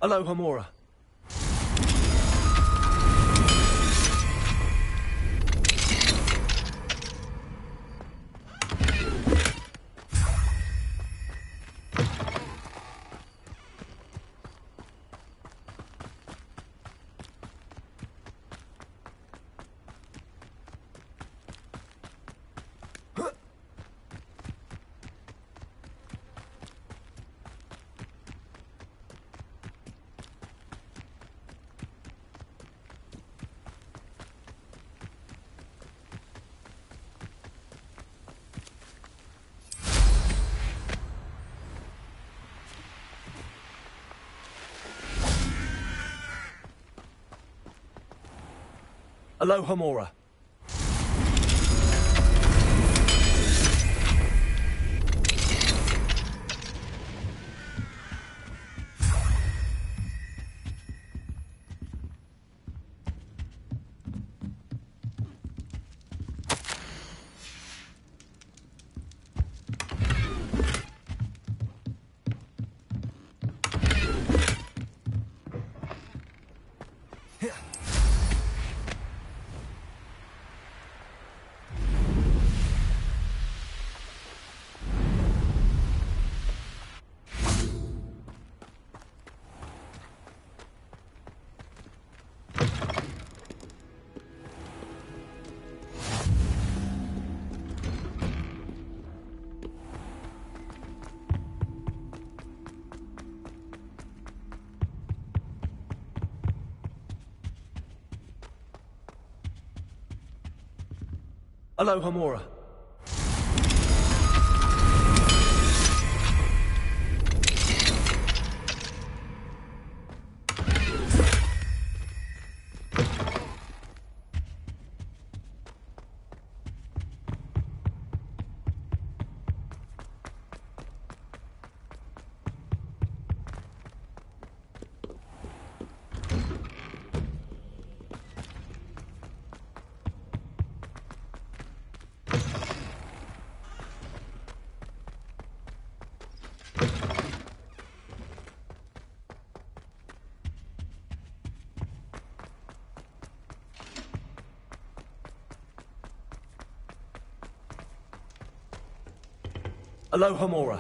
Alohomora. Alohomora. Alohomora. Alohomora.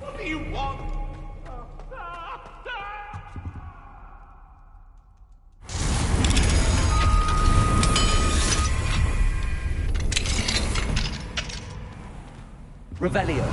What do you want? Revelio.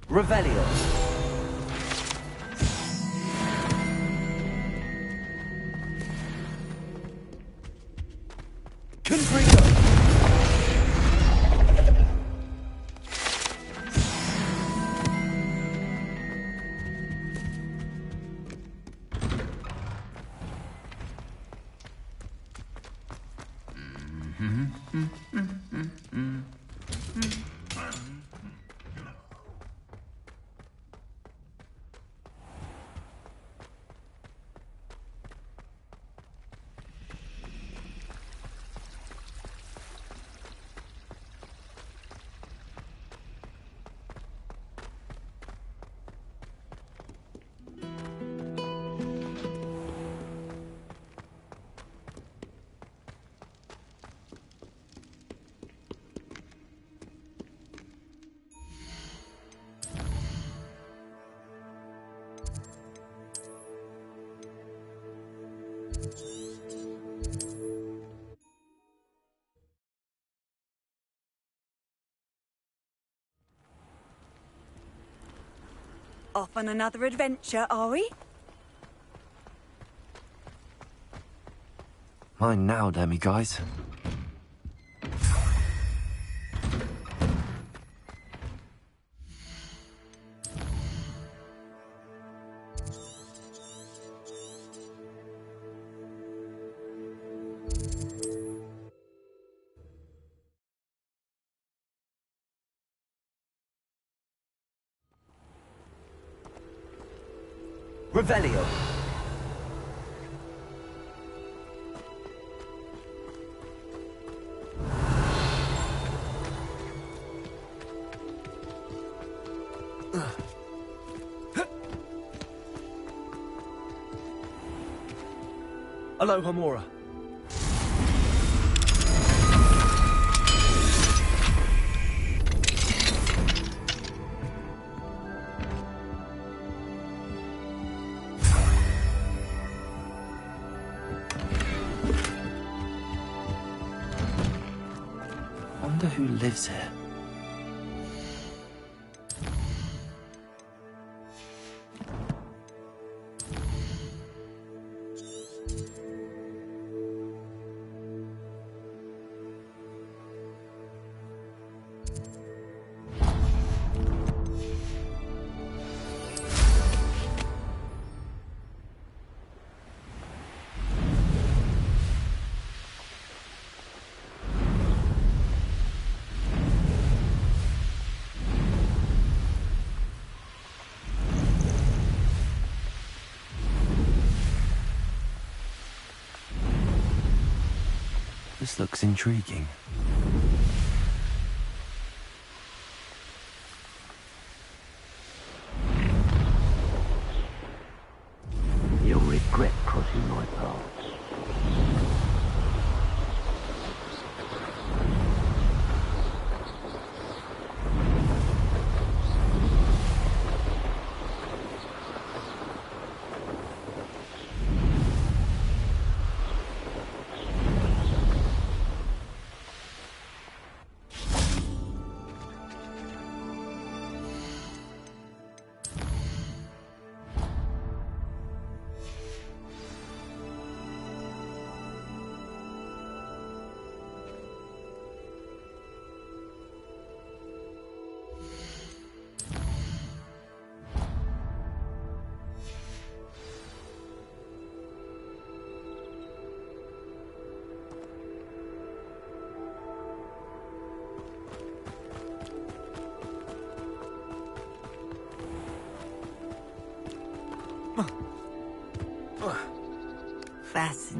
Revelio. Confrigo. Off on another adventure, are we? Mine now, Demi, guys. Revelio. Alohomora. Wonder who lives here. This looks intriguing. You'll regret crossing my path.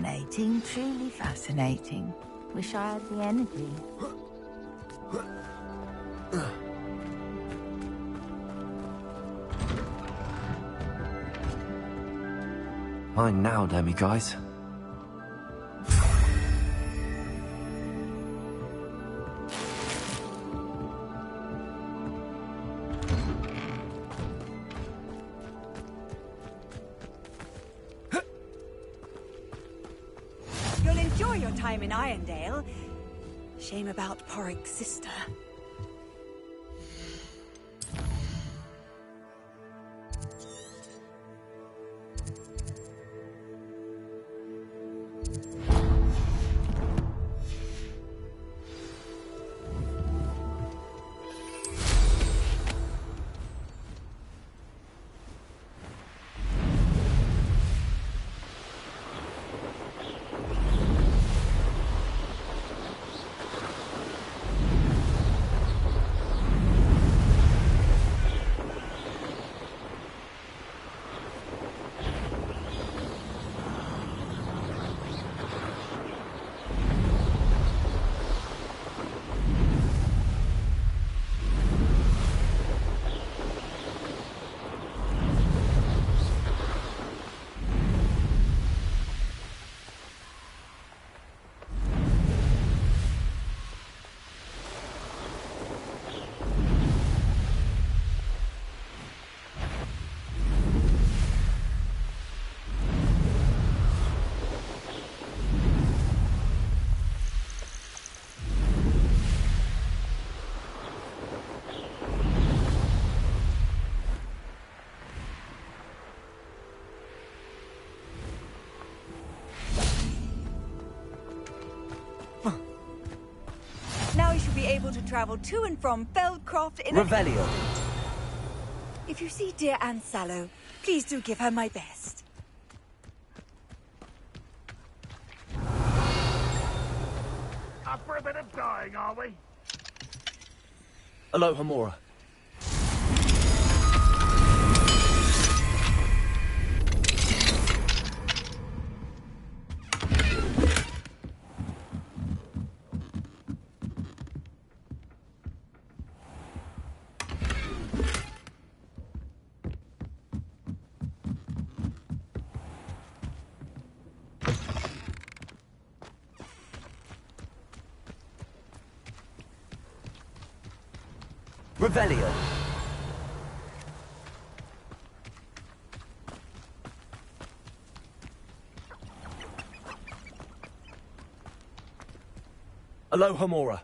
Fascinating, truly fascinating. Wish I had the energy. Mine now, Demi guys. You'll enjoy your time in Irondale. Shame about Porrick's sister. Now you should be able to travel to and from Feldcroft in Revelio. If you see dear Anne Sallow, please do give her my best. Up for a bit of dying, are we? Aloha Mora. Revelio. Aloha Mora.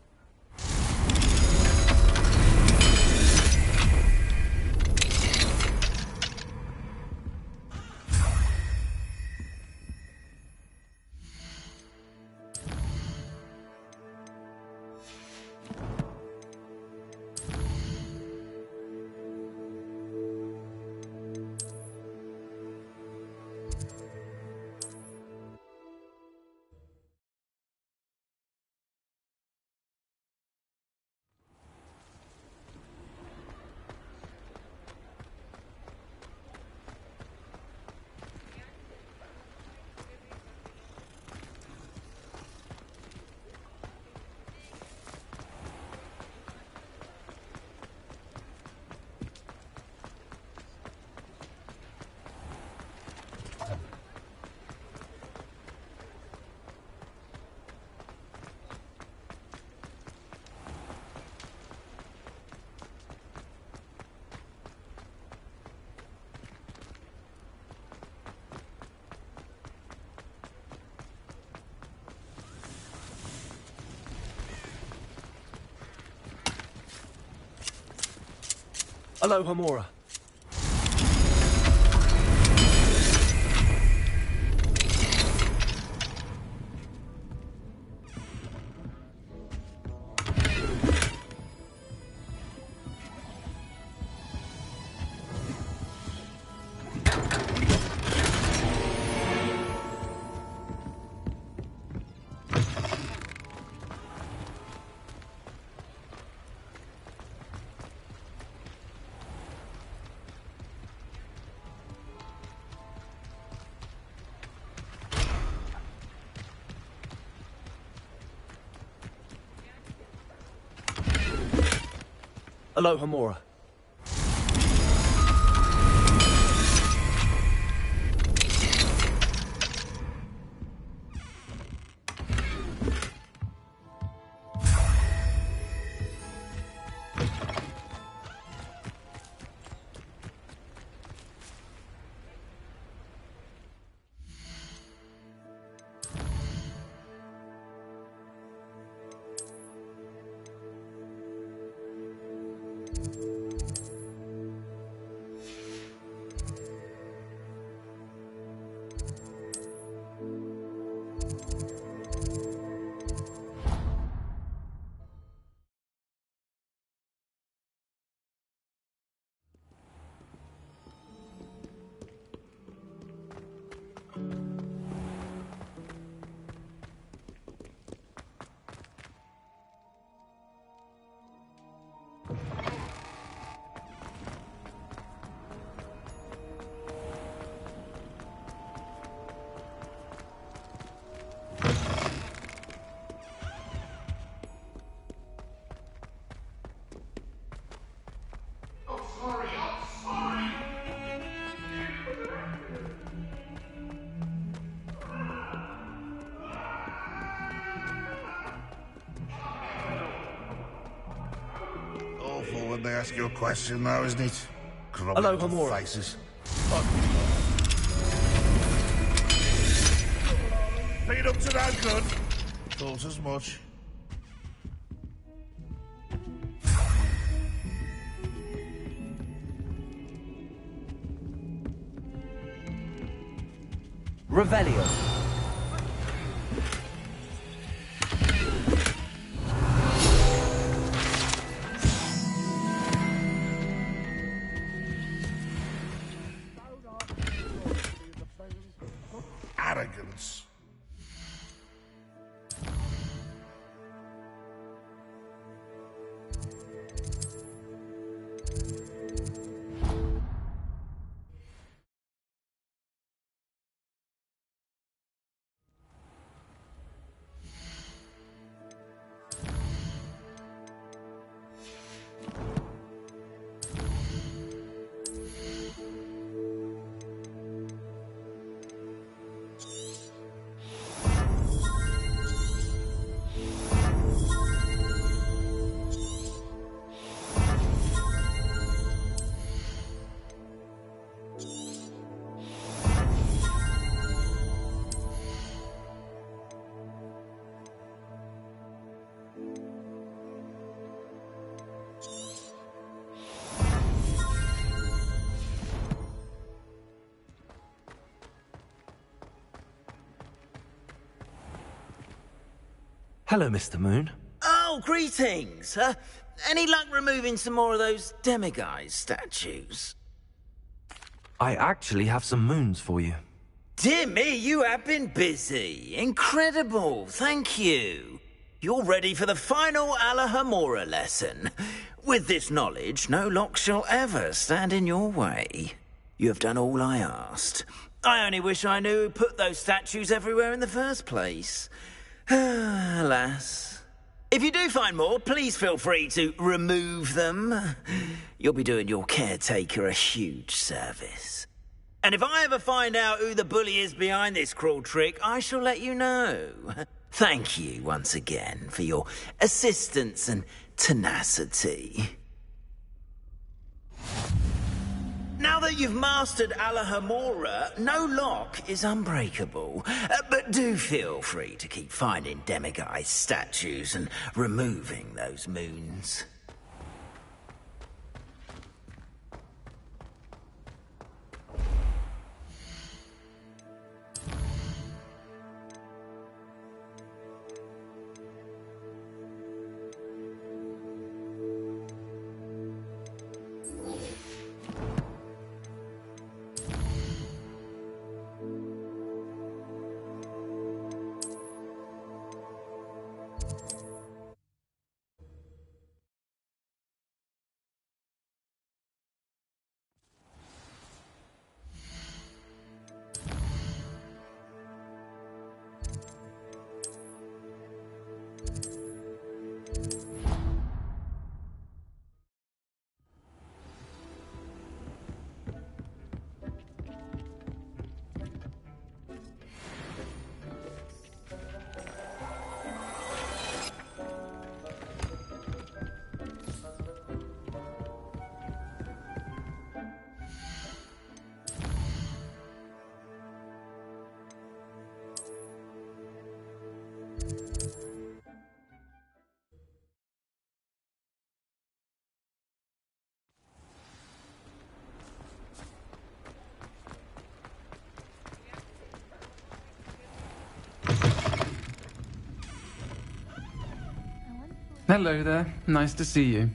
Aloha Mora. Hello, Hamura. Awful when they ask you a question now, isn't it? Hello, Hamura. Faces. Been up to no good. Thought as much. Revelio. Arrogance. Hello, Mr. Moon. Oh, greetings. Any luck removing some more of those demiguise statues? I actually have some moons for you. Dear me, you have been busy. Incredible. Thank you. You're ready for the final Alahamora lesson. With this knowledge, no lock shall ever stand in your way. You have done all I asked. I only wish I knew who put those statues everywhere in the first place. Alas. If you do find more, please feel free to remove them. You'll be doing your caretaker a huge service. And if I ever find out who the bully is behind this cruel trick, I shall let you know. Thank you once again for your assistance and tenacity. Now that you've mastered Alahamora, no lock is unbreakable. But do feel free to keep finding demiguise statues and removing those moons. Hello there. Nice to see you.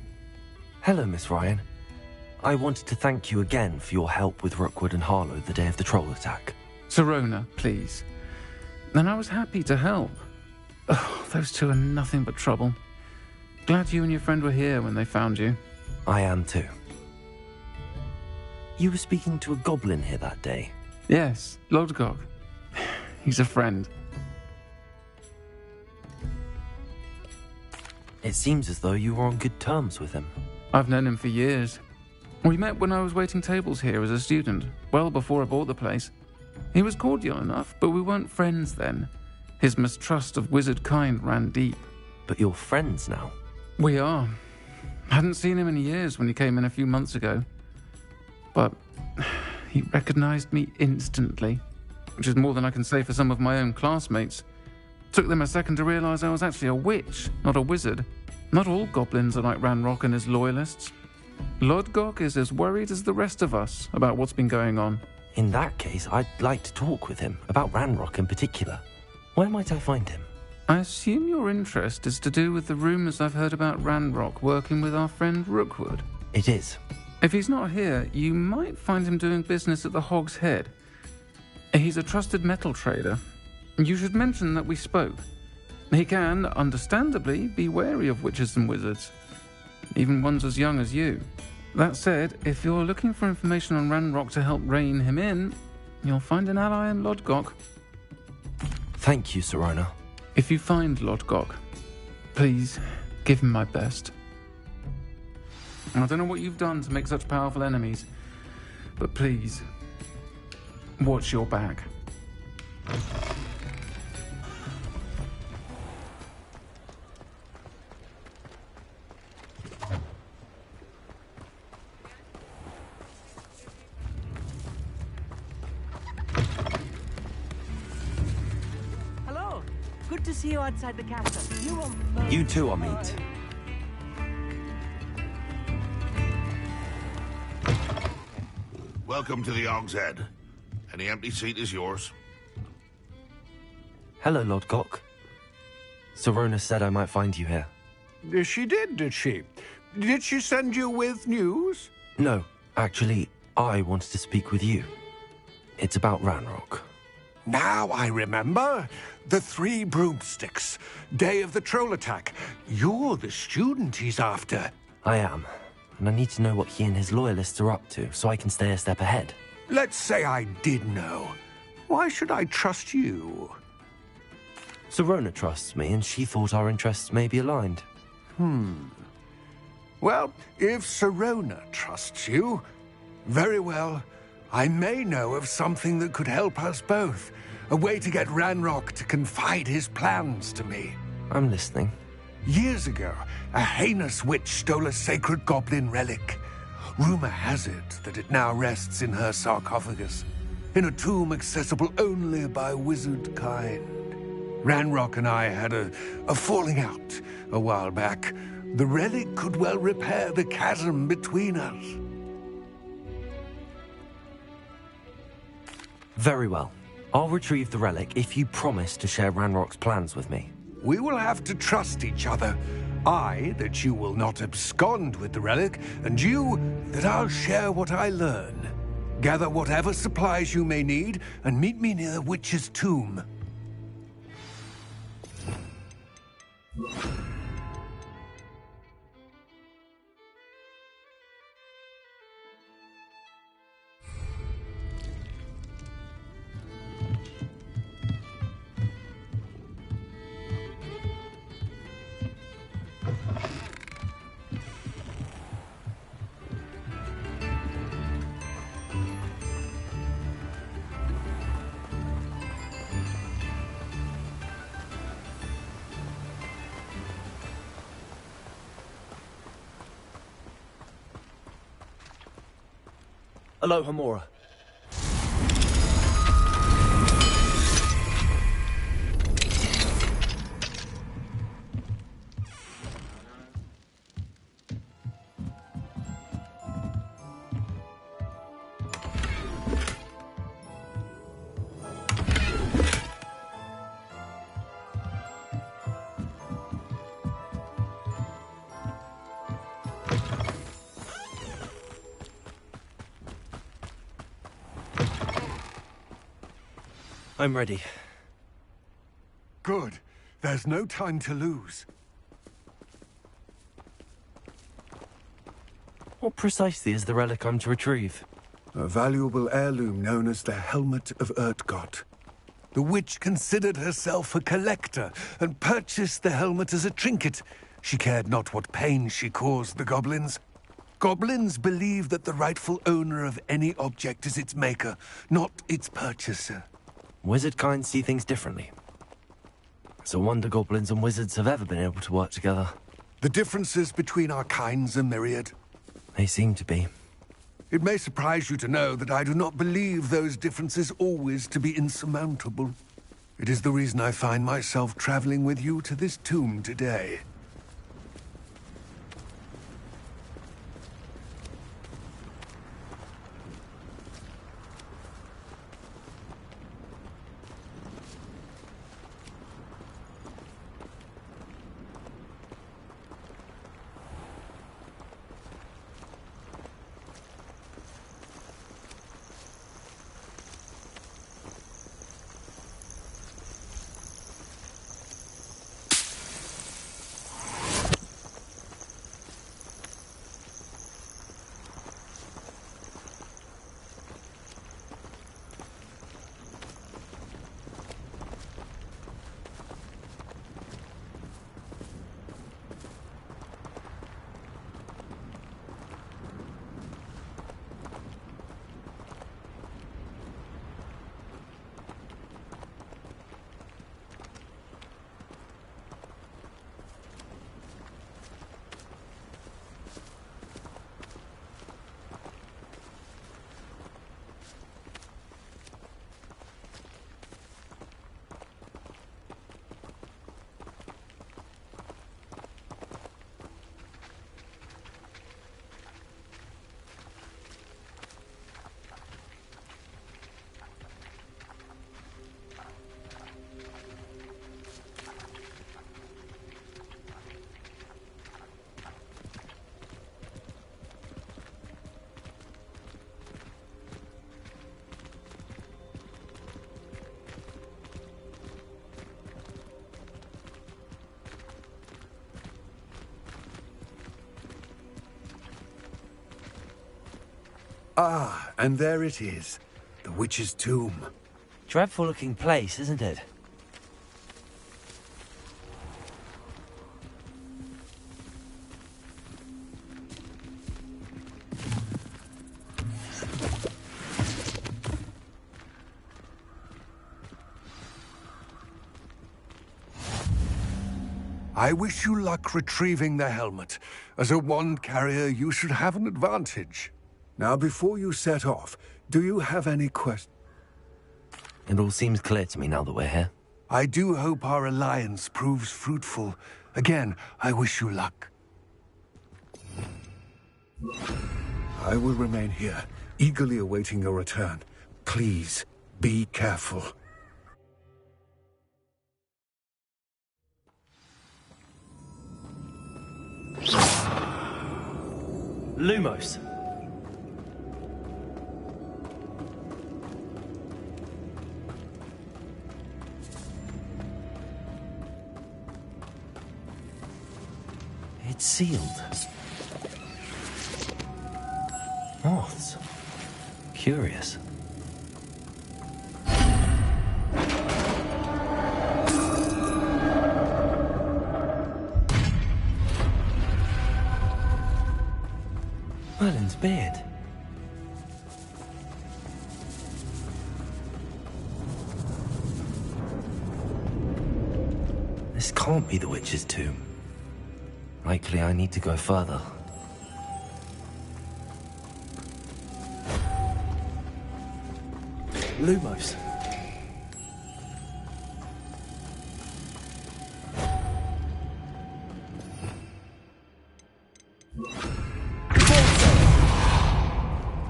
Hello, Miss Ryan. I wanted to thank you again for your help with Rookwood and Harlow the day of the troll attack. Sirona, please. And I was happy to help. Oh, those two are nothing but trouble. Glad you and your friend were here when they found you. I am too. You were speaking to a goblin here that day? Yes, Lodgok. He's a friend. It seems as though you were on good terms with him. I've known him for years. We met when I was waiting tables here as a student, well before I bought the place. He was cordial enough, but we weren't friends then. His mistrust of wizard kind ran deep. But you're friends now? We are. Hadn't seen him in years when he came in a few months ago. But he recognized me instantly, which is more than I can say for some of my own classmates. Took them a second to realize I was actually a witch, not a wizard. Not all goblins are like Ranrock and his loyalists. Lodgok is as worried as the rest of us about what's been going on. In that case, I'd like to talk with him, about Ranrock in particular. Where might I find him? I assume your interest is to do with the rumours I've heard about Ranrock working with our friend Rookwood. It is. If he's not here, you might find him doing business at the Hog's Head. He's a trusted metal trader. You should mention that we spoke. He can, understandably, be wary of witches and wizards, even ones as young as you. That said, if you're looking for information on Ranrock to help rein him in, you'll find an ally in Lodgok. Thank you, Sirona. If you find Lodgok, please give him my best. I don't know what you've done to make such powerful enemies, but please, watch your back. Hello. Good to see you outside the castle. You too, Amit. Welcome to the Hog's Head. Any empty seat is yours. Hello, Lodgok. Sirona said I might find you here. She did she? Did she send you with news? No, actually, I wanted to speak with you. It's about Ranrock. Now I remember. The 3 broomsticks. Day of the troll attack. You're the student he's after. I am. And I need to know what he and his loyalists are up to, so I can stay a step ahead. Let's say I did know. Why should I trust you? Sirona trusts me, and she thought our interests may be aligned. Well, if Sirona trusts you, very well. I may know of something that could help us both. A way to get Ranrock to confide his plans to me. I'm listening. Years ago, a heinous witch stole a sacred goblin relic. Rumor has it that it now rests in her sarcophagus, in a tomb accessible only by wizard kind. Ranrock and I had a falling out a while back. The relic could well repair the chasm between us. Very well. I'll retrieve the relic if you promise to share Ranrock's plans with me. We will have to trust each other. I, that you will not abscond with the relic, and you, that I'll share what I learn. Gather whatever supplies you may need, and meet me near the witch's tomb. Hello, Hamura. I'm ready. Good. There's no time to lose. What precisely is the relic I'm to retrieve? A valuable heirloom known as the Helmet of Urtgott. The witch considered herself a collector and purchased the helmet as a trinket. She cared not what pain she caused the goblins. Goblins believe that the rightful owner of any object is its maker, not its purchaser. Wizard kind see things differently. It's a wonder goblins and wizards have ever been able to work together. The differences between our kinds are myriad. They seem to be. It may surprise you to know that I do not believe those differences always to be insurmountable. It is the reason I find myself traveling with you to this tomb today. Ah, and there it is. The witch's tomb. Dreadful looking place, isn't it? I wish you luck retrieving the helmet. As a wand carrier, you should have an advantage. Now, before you set off, do you have any questions? It all seems clear to me now that we're here. I do hope our alliance proves fruitful. Again, I wish you luck. I will remain here, eagerly awaiting your return. Please, be careful. Lumos. It's sealed. Moths. Curious. Merlin's beard. This can't be the witch's tomb. Likely I need to go further. Lumos.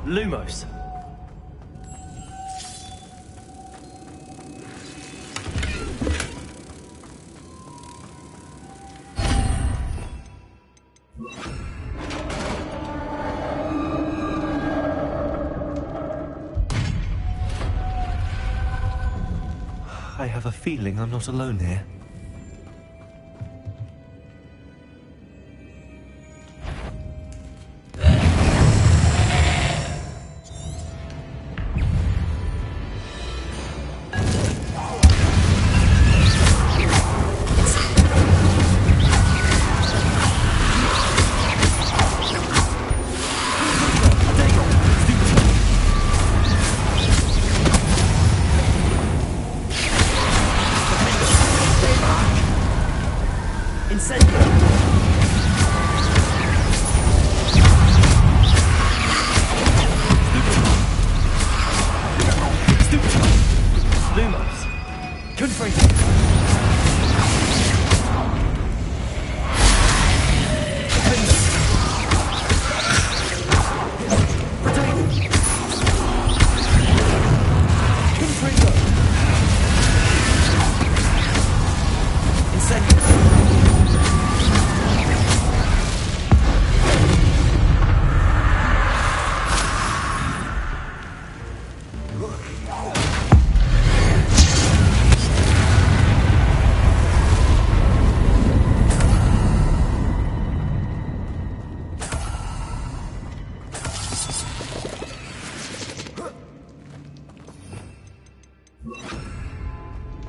Lumos. have a feeling I'm not alone here.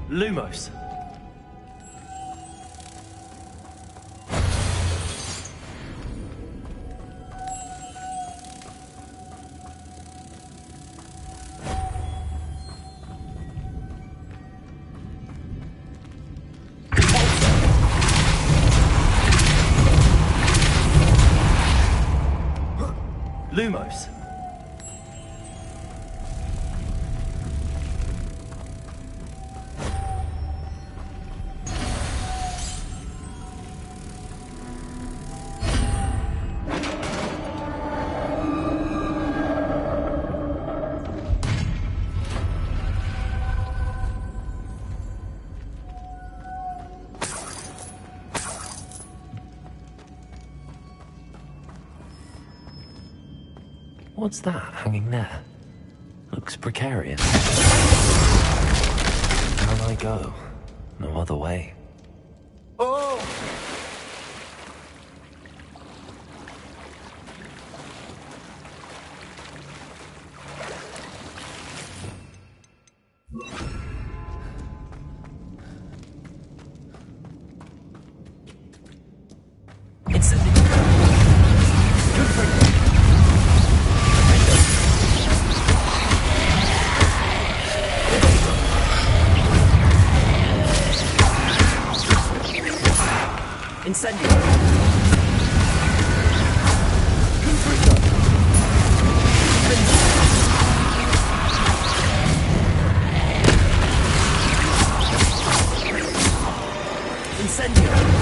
Lumos. Lumos. What's that hanging there? Looks precarious. Down I go. No other way. Oh! Incendio. Incendio.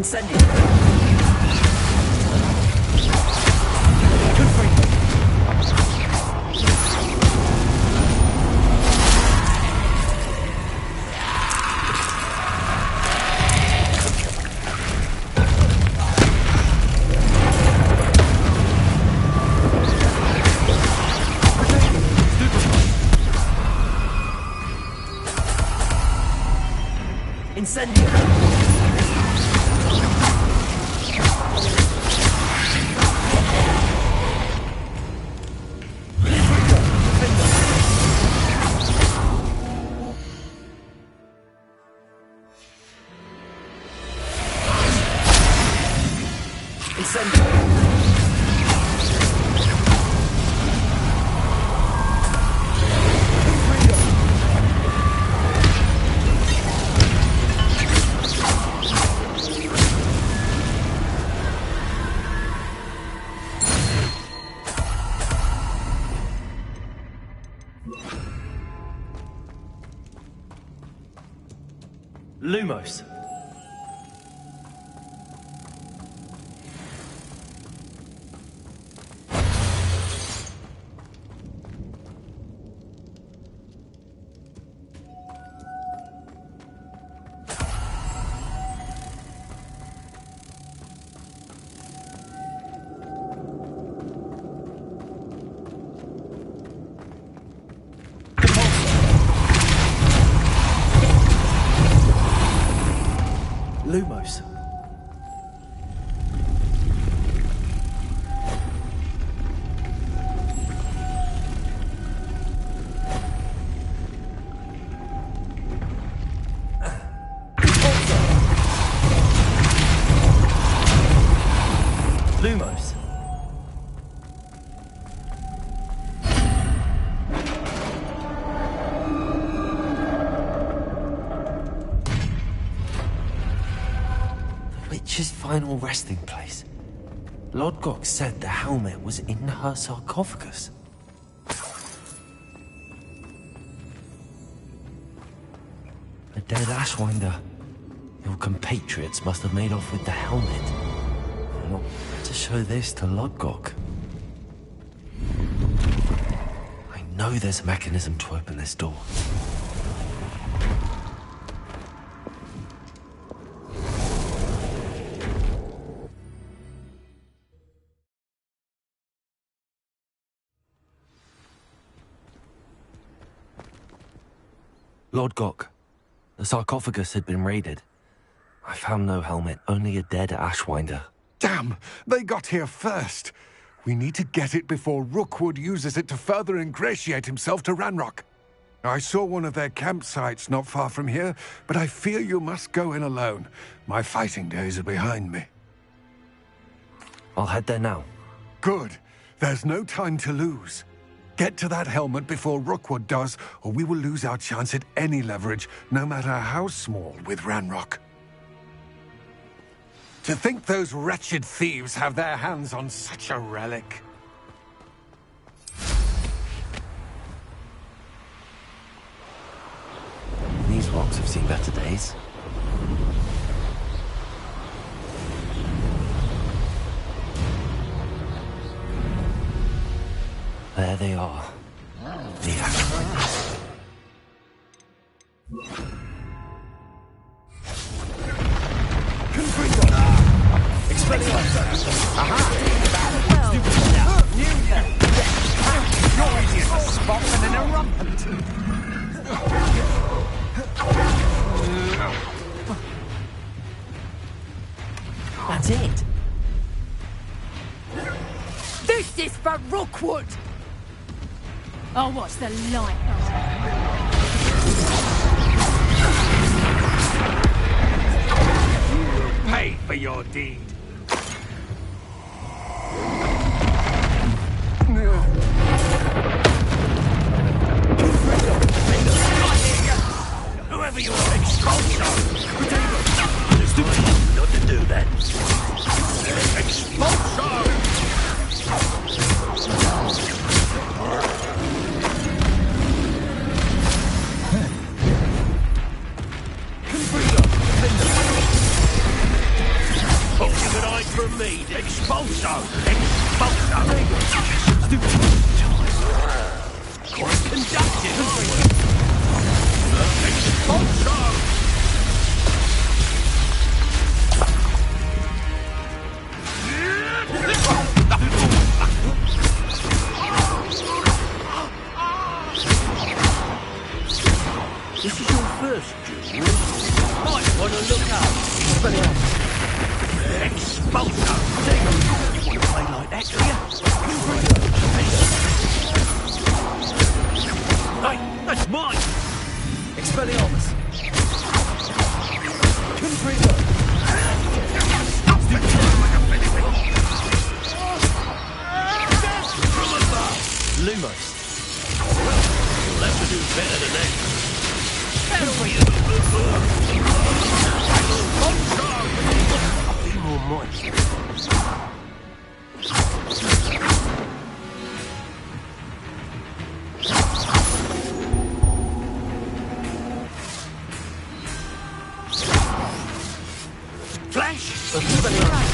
Incendio. Incendio! Lumos. Lumos. Lumos. Witch's final resting place. Lodgok said the helmet was in her sarcophagus. A dead Ashwinder. Your compatriots must have made off with the helmet. Not to show this to Lodgok. I know there's a mechanism to open this door. Lodgok, the sarcophagus had been raided. I found no helmet, only a dead Ashwinder. Damn! They got here first. We need to get it before Rookwood uses it to further ingratiate himself to Ranrock. I saw one of their campsites not far from here, but I fear you must go in alone. My fighting days are behind me. I'll head there now. Good. There's no time to lose. Get to that helmet before Rookwood does, or we will lose our chance at any leverage, no matter how small, with Ranrock. To think those wretched thieves have their hands on such a relic. These rocks have seen better days. There they are. The Ashwinders. You're easy as a spot and an erumpent. That's it. This is for Rookwood! Oh, what's the light? You'll pay for your deed. Whoever you are, expulsion! Understood. Not to do that. Expulsion! Ultimate eye from me. Expulso! Expulso! Quite conducted. Expulso! This is your first duel. Might wanna look up. Expulsor! Want to play like that, do you? Hey, that's mine! Expelliarmus! Confringo! Lumos! You'll have to do better than that. Be more moist. Flash! Expelliarmus!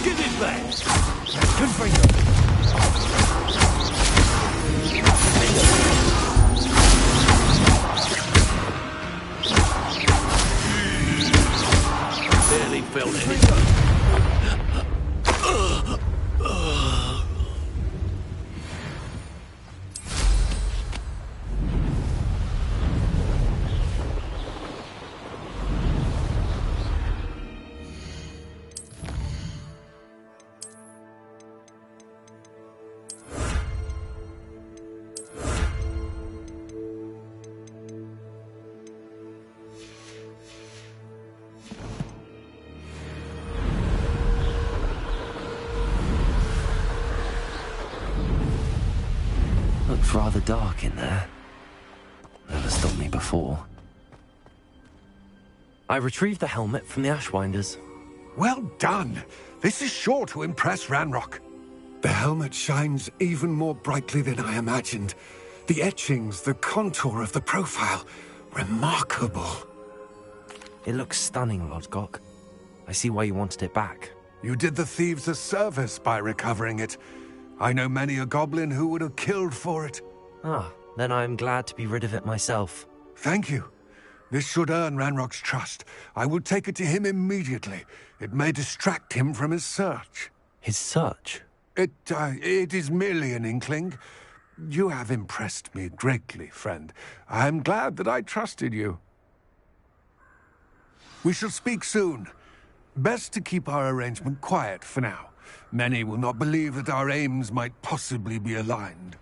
Give it back! Confringo! Barely felt it. Looks rather dark in there. Never stopped me before. I retrieved the helmet from the Ashwinders. Well done. This is sure to impress Ranrock. The helmet shines even more brightly than I imagined. The etchings, the contour of the profile. Remarkable. It looks stunning, Lodgok. I see why you wanted it back. You did the thieves a service by recovering it. I know many a goblin who would have killed for it. Ah, then I am glad to be rid of it myself. Thank you. This should earn Ranrock's trust. I will take it to him immediately. It may distract him from his search. His search? It is merely an inkling. You have impressed me greatly, friend. I am glad that I trusted you. We shall speak soon. Best to keep our arrangement quiet for now. Many will not believe that our aims might possibly be aligned.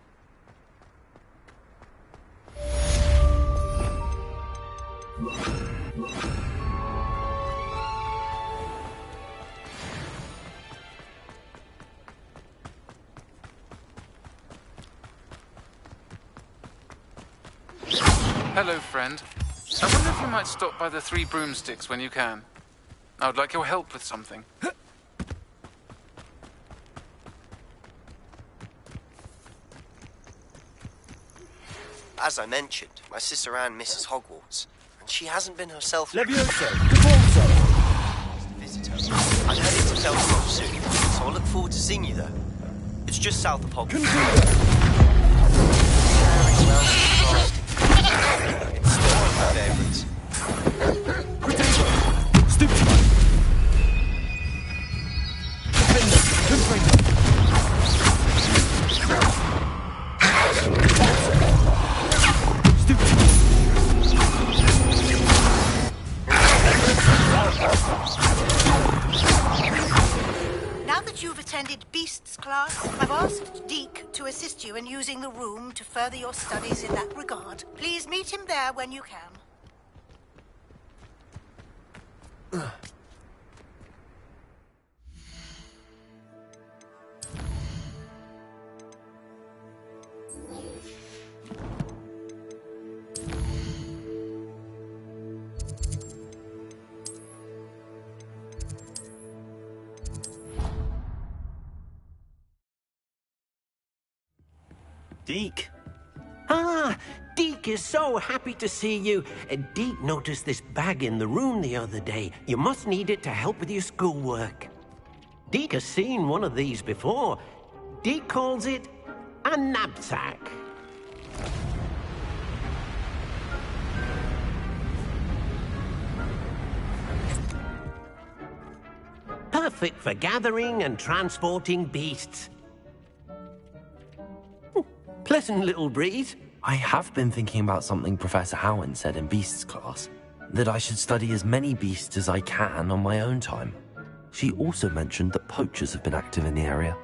Hello, friend. I wonder if you might stop by the Three Broomsticks when you can. I would like your help with something. As I mentioned, my sister Anne misses Hogwarts, and she hasn't been herself. Levioso! Caporzo! Visit her. I'm heading to Felstone soon, so I look forward to seeing you there. It's just south of Hogwarts. It's still one of my favorites. Stupid! Now that you've attended Beasts class, I've asked Deke to assist you in using the room to further your studies in that regard. Please meet him there when you can. Deke. Ah, Deke is so happy to see you. Deke noticed this bag in the room the other day. You must need it to help with your schoolwork. Deke has seen one of these before. Deke calls it a knapsack. perfect for gathering and transporting beasts. Pleasant little breeze. I have been thinking about something Professor Howen said in Beasts class, that I should study as many beasts as I can on my own time. She also mentioned that poachers have been active in the area.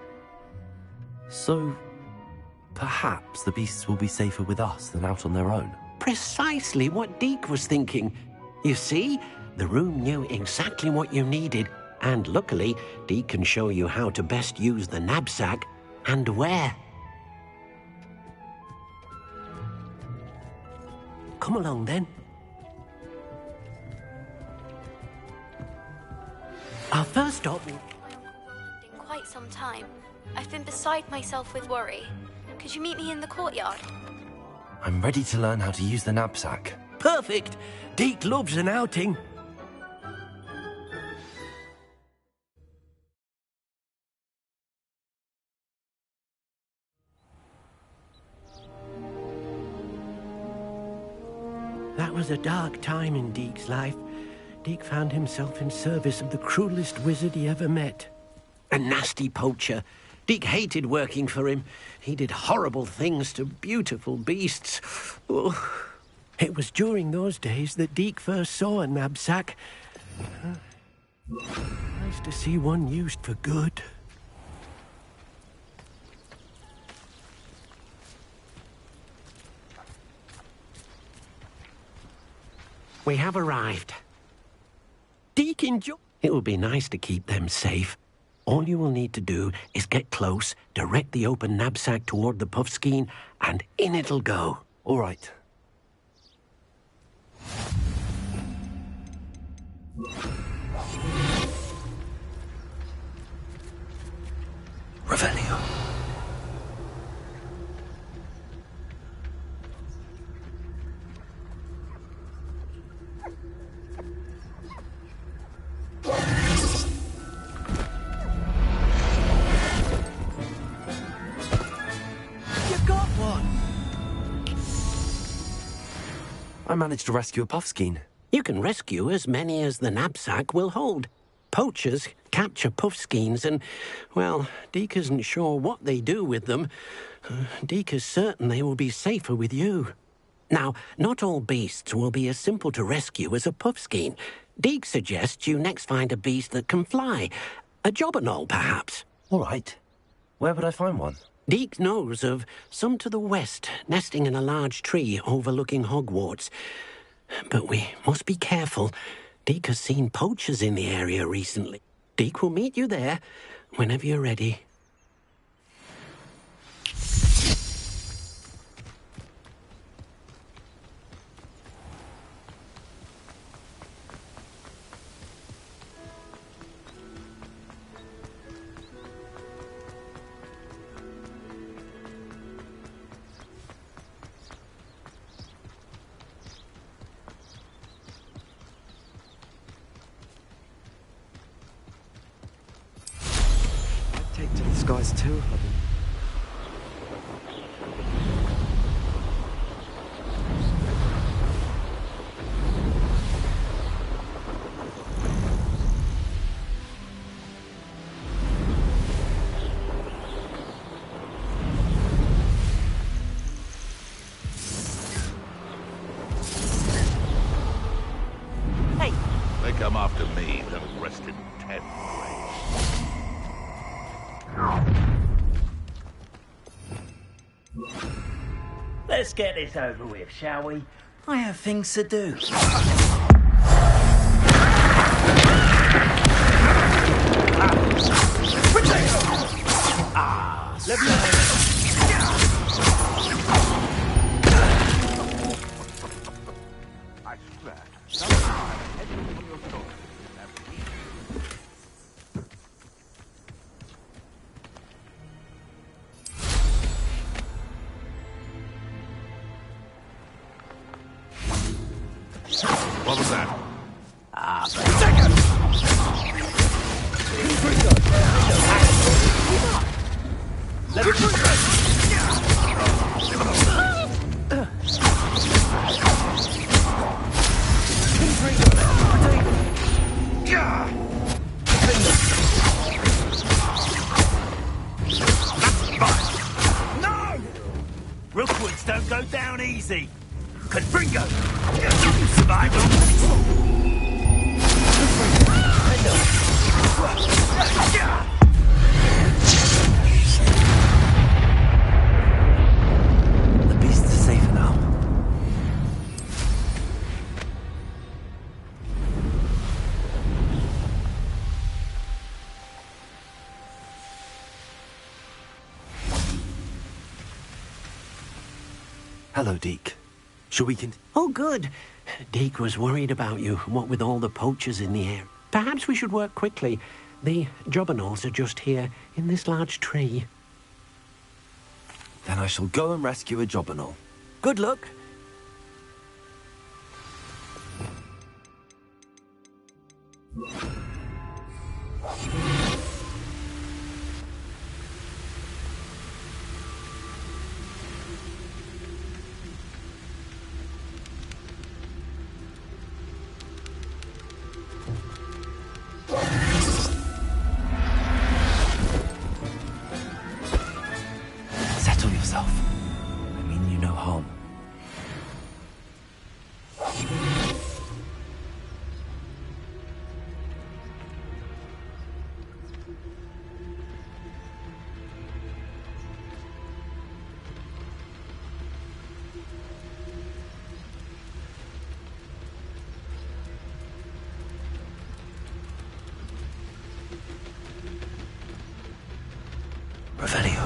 So, perhaps the beasts will be safer with us than out on their own. Precisely what Deke was thinking. You see, the room knew exactly what you needed, and luckily, Deke can show you how to best use the knapsack and where. Come along, then. Our first stop... In quite some time. I've been beside myself with worry. Could you meet me in the courtyard? I'm ready to learn how to use the knapsack. Perfect! Deke loves an outing. That was a dark time in Deke's life. Deke found himself in service of the cruelest wizard he ever met. A nasty poacher. Deke hated working for him. He did horrible things to beautiful beasts. Oh. It was during those days that Deke first saw a knapsack. Nice to see one used for good. We have arrived. Deke, enjoy. It will be nice to keep them safe. All you will need to do is get close, direct the open knapsack toward the puffskein, and in it'll go. All right. Revelio. I managed to rescue a puffskein. You can rescue as many as the knapsack will hold. Poachers capture puffskeins and, well, Deke isn't sure what they do with them. Deke is certain they will be safer with you. Now, not all beasts will be as simple to rescue as a puffskein. Deke suggests you next find a beast that can fly. A jobberknoll, perhaps. All right. Where would I find one? Deke knows of some to the west, nesting in a large tree overlooking Hogwarts. But we must be careful. Deke has seen poachers in the area recently. Deke will meet you there whenever you're ready. Take to the skies too, hubby. Hey! They come after me, they'll rest in 10 Let's get this over with, shall we? I have things to do. I swear, somehow I'm heading from your soul. What was that? don't go down easy. Confringo! Survival! The beasts are safer now. Hello, Deke. Shall we Oh, good. Deke was worried about you, what with all the poachers in the air. Perhaps we should work quickly. The jobberknolls are just here, in this large tree. Then I shall go and rescue a jobberknoll. Good luck. Settle yourself. I mean you no harm. Revelio.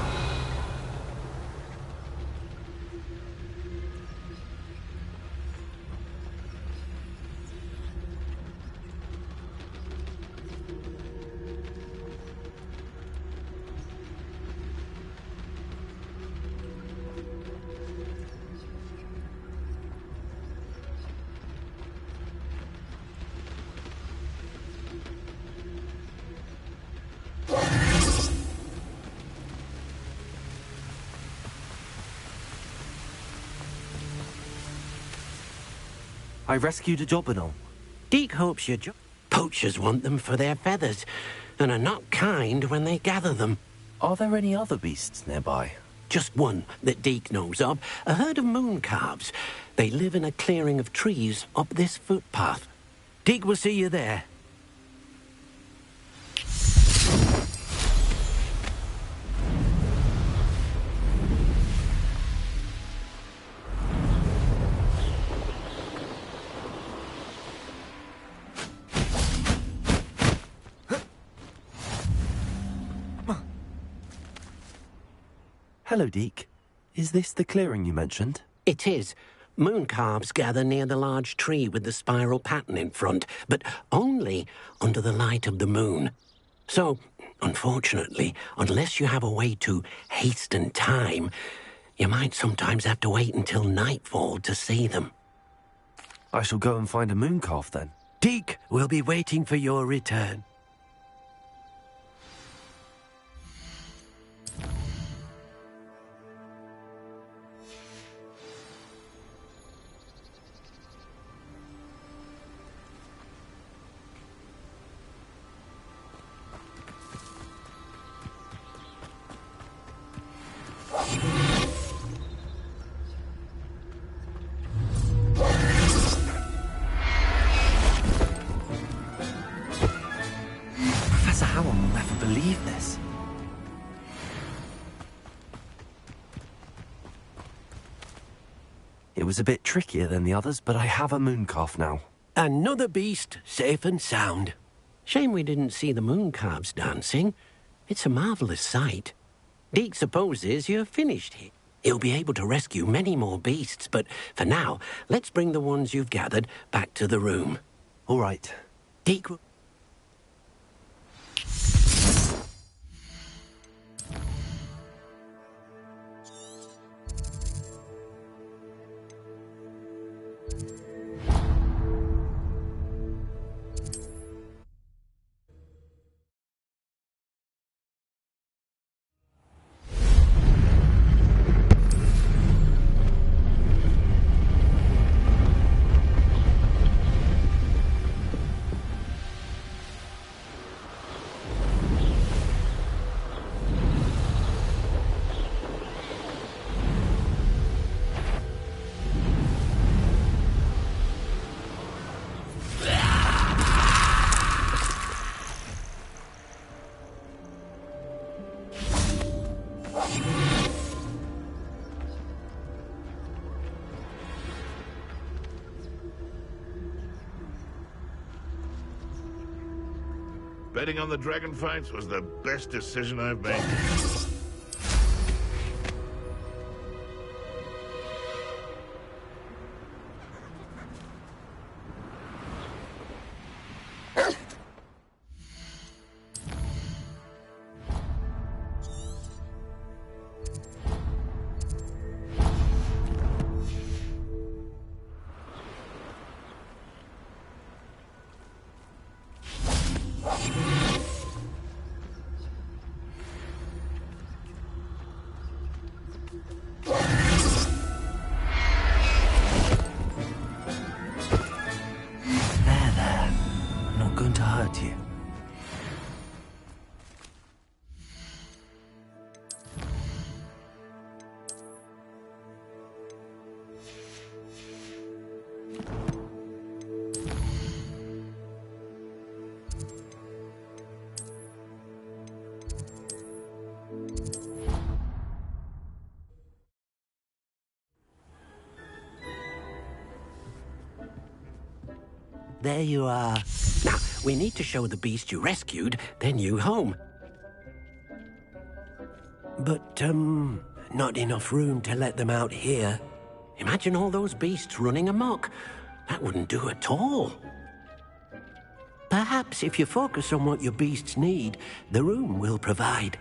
I rescued a jobberknoll. Deke hopes your poachers want them for their feathers, and are not kind when they gather them. Are there any other beasts nearby? Just one that Deke knows of, a herd of moon calves. They live in a clearing of trees up this footpath. Deke will see you there. Hello, Deke. Is this the clearing you mentioned? It is. Moon calves gather near the large tree with the spiral pattern in front, but only under the light of the moon. So, unfortunately, unless you have a way to hasten time, you might sometimes have to wait until nightfall to see them. I shall go and find a moon calf then. Deke will be waiting for your return. Professor Howell will never believe this. It was a bit trickier than the others, but I have a moon calf now. Another beast, safe and sound. Shame we didn't see the moon calves dancing. It's a marvellous sight. Deke supposes you're finished here. He'll be able to rescue many more beasts, but for now, let's bring the ones you've gathered back to the room. All right. Deke will... Betting on the dragon fights was the best decision I've made. There you are. Now, we need to show the beast you rescued their new home. But, not enough room to let them out here. Imagine all those beasts running amok. That wouldn't do at all. Perhaps if you focus on what your beasts need, the room will provide.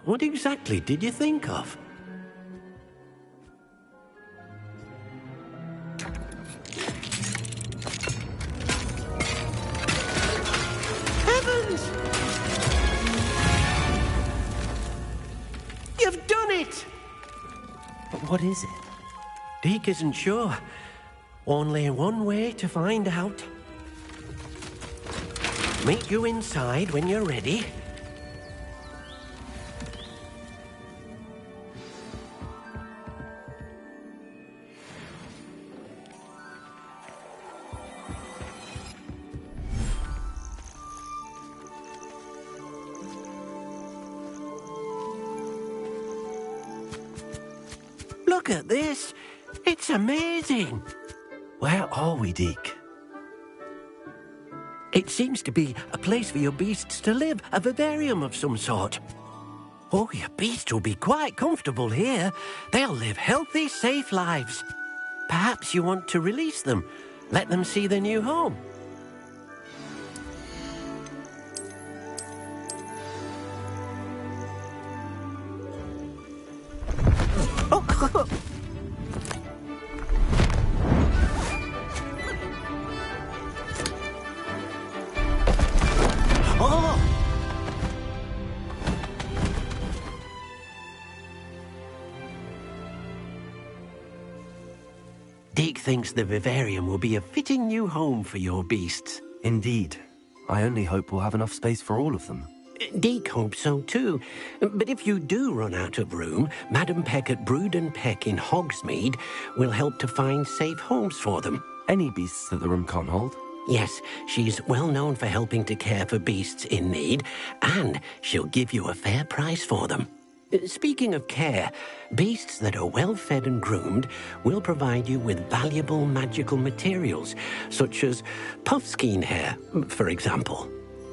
What exactly did you think of? Heavens! You've done it! But what is it? Deke isn't sure. Only one way to find out. Meet you inside when you're ready. Look at this. It's amazing. Where are we, Deke? It seems to be a place for your beasts to live, a vivarium of some sort. Oh, your beasts will be quite comfortable here. They'll live healthy, safe lives. Perhaps you want to release them, let them see their new home. Deke thinks the vivarium will be a fitting new home for your beasts. Indeed. I only hope we'll have enough space for all of them. Deke hopes so too. But if you do run out of room, Madam Peck at Brood and Peck in Hogsmeade will help to find safe homes for them. Any beasts that the room can't hold? Yes, she's well known for helping to care for beasts in need, and she'll give you a fair price for them. Speaking of care, beasts that are well fed and groomed will provide you with valuable magical materials, such as puffskein hair, for example.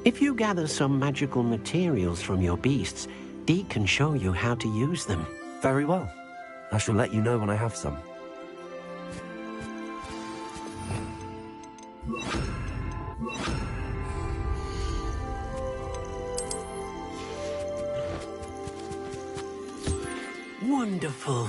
If you gather some magical materials from your beasts, Deke can show you how to use them. Very well. I shall let you know when I have some. Wonderful.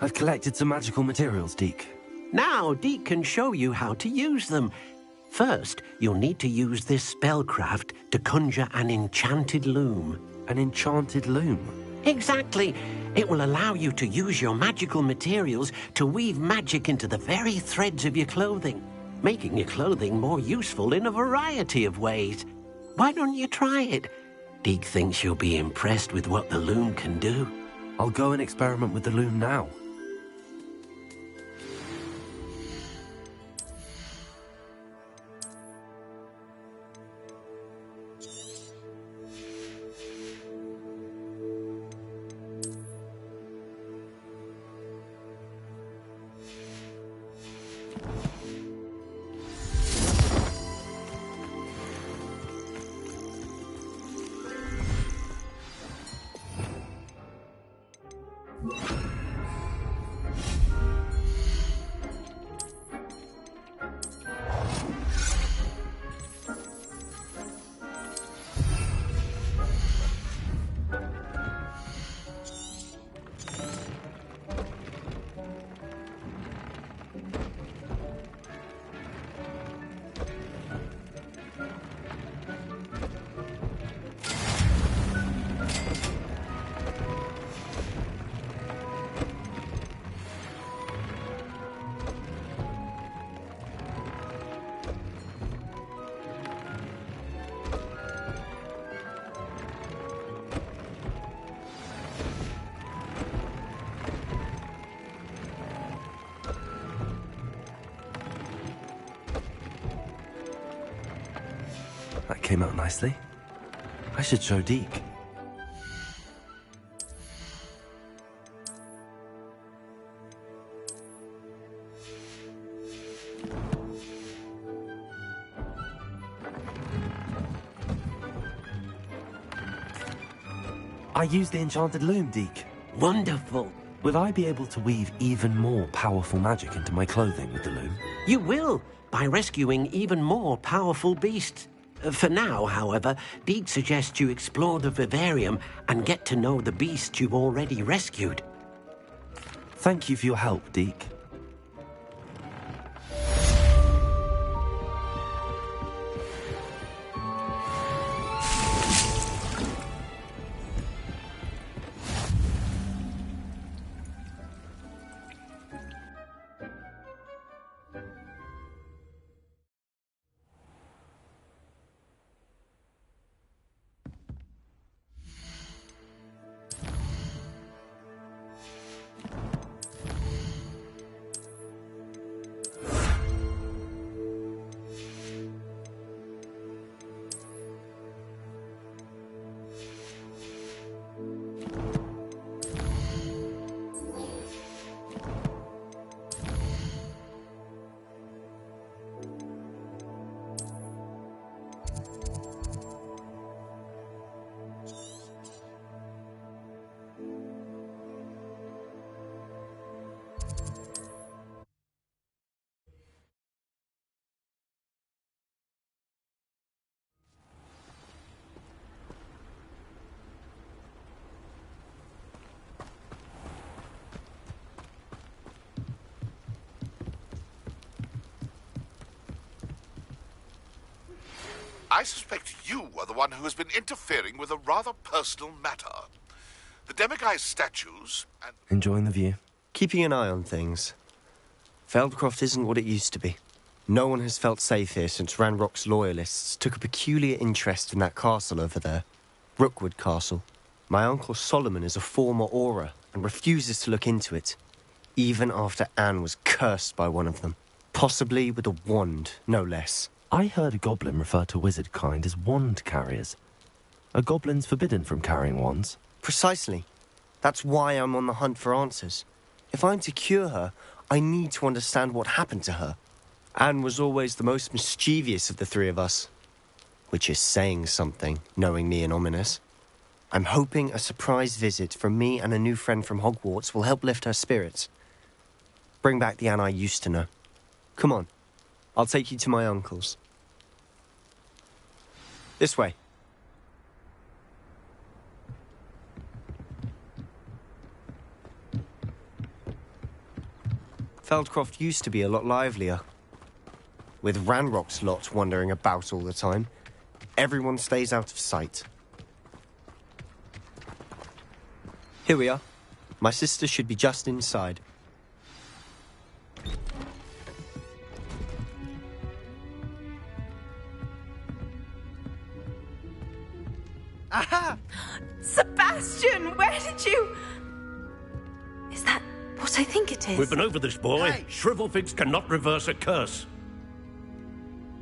I've collected some magical materials, Deke. Now, Deke can show you how to use them. First, you'll need to use this spellcraft to conjure an enchanted loom. An enchanted loom? Exactly. It will allow you to use your magical materials to weave magic into the very threads of your clothing, making your clothing more useful in a variety of ways. Why don't you try it? Deke thinks you'll be impressed with what the loom can do. I'll go and experiment with the loom now. That came out nicely. I should show Deke. I used the enchanted loom, Deke. Wonderful. Will I be able to weave even more powerful magic into my clothing with the loom? You will, by rescuing even more powerful beasts. For now, however, Deke suggests you explore the vivarium and get to know the beasts you've already rescued. Thank you for your help, Deke. I suspect you are the one who has been interfering with a rather personal matter. The Demiguise statues and... Enjoying the view? Keeping an eye on things. Feldcroft isn't what it used to be. No one has felt safe here since Ranrock's loyalists took a peculiar interest in that castle over there. Rookwood Castle. My uncle Solomon is a former Auror and refuses to look into it, even after Anne was cursed by one of them. Possibly with a wand, no less. I heard a goblin refer to wizard kind as wand carriers. Are goblins forbidden from carrying wands? Precisely. That's why I'm on the hunt for answers. If I'm to cure her, I need to understand what happened to her. Anne was always the most mischievous of the three of us. Which is saying something, knowing me and Ominous. I'm hoping a surprise visit from me and a new friend from Hogwarts will help lift her spirits. Bring back the Anne I used to know. Come on. I'll take you to my uncle's. This way. Feldcroft used to be a lot livelier. With Ranrock's lot wandering about all the time, everyone stays out of sight. Here we are. My sister should be just inside. Aha! Sebastian, where did you... Is that what I think it is? We've been over this, boy. Hey. Shrivelfigs cannot reverse a curse.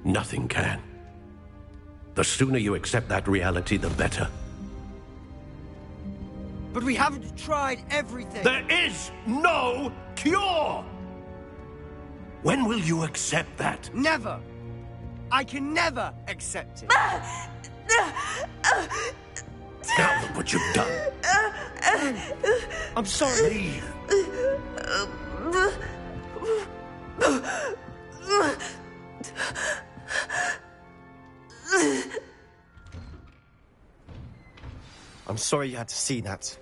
Nothing can. The sooner you accept that reality, the better. But we haven't tried everything. There is no cure! When will you accept that? Never. I can never accept it. Now look what you've done. I'm sorry. Leave. I'm sorry you had to see that.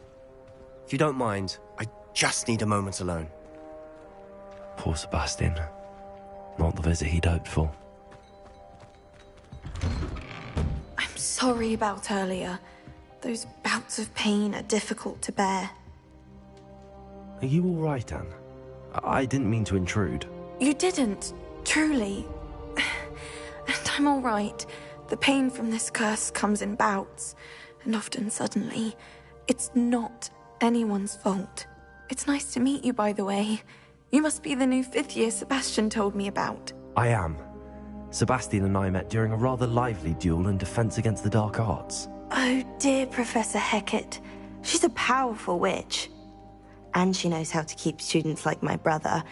If you don't mind, I just need a moment alone. Poor Sebastian. Not the visit he'd hoped for. I'm sorry about earlier. Those bouts of pain are difficult to bear. Are you all right, Anne? I didn't mean to intrude. You didn't, truly. And I'm all right. The pain from this curse comes in bouts, and often suddenly. It's not anyone's fault. It's nice to meet you, by the way. You must be the new 5th year Sebastian told me about. I am. Sebastian and I met during a rather lively duel in defense against the dark arts. Oh dear, Professor Hecat. She's a powerful witch. And she knows how to keep students like my brother,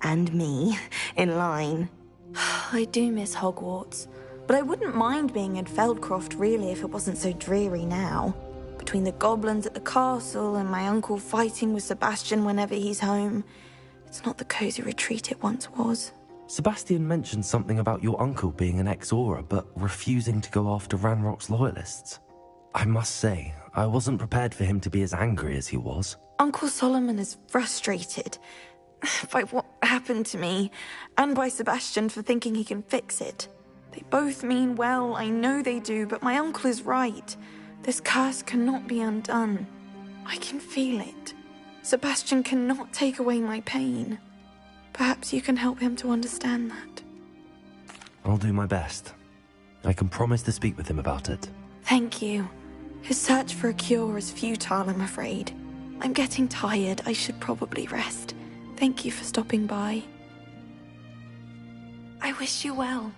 and me, in line. I do miss Hogwarts, but I wouldn't mind being in Feldcroft, really, if it wasn't so dreary now. Between the goblins at the castle and my uncle fighting with Sebastian whenever he's home, it's not the cozy retreat it once was. Sebastian mentioned something about your uncle being an ex-Auror, but refusing to go after Ranrock's loyalists. I must say, I wasn't prepared for him to be as angry as he was. Uncle Solomon is frustrated by what happened to me, and by Sebastian for thinking he can fix it. They both mean well, I know they do, but my uncle is right. This curse cannot be undone. I can feel it. Sebastian cannot take away my pain. Perhaps you can help him to understand that. I'll do my best. I can promise to speak with him about it. Thank you. His search for a cure is futile, I'm afraid. I'm getting tired. I should probably rest. Thank you for stopping by. I wish you well.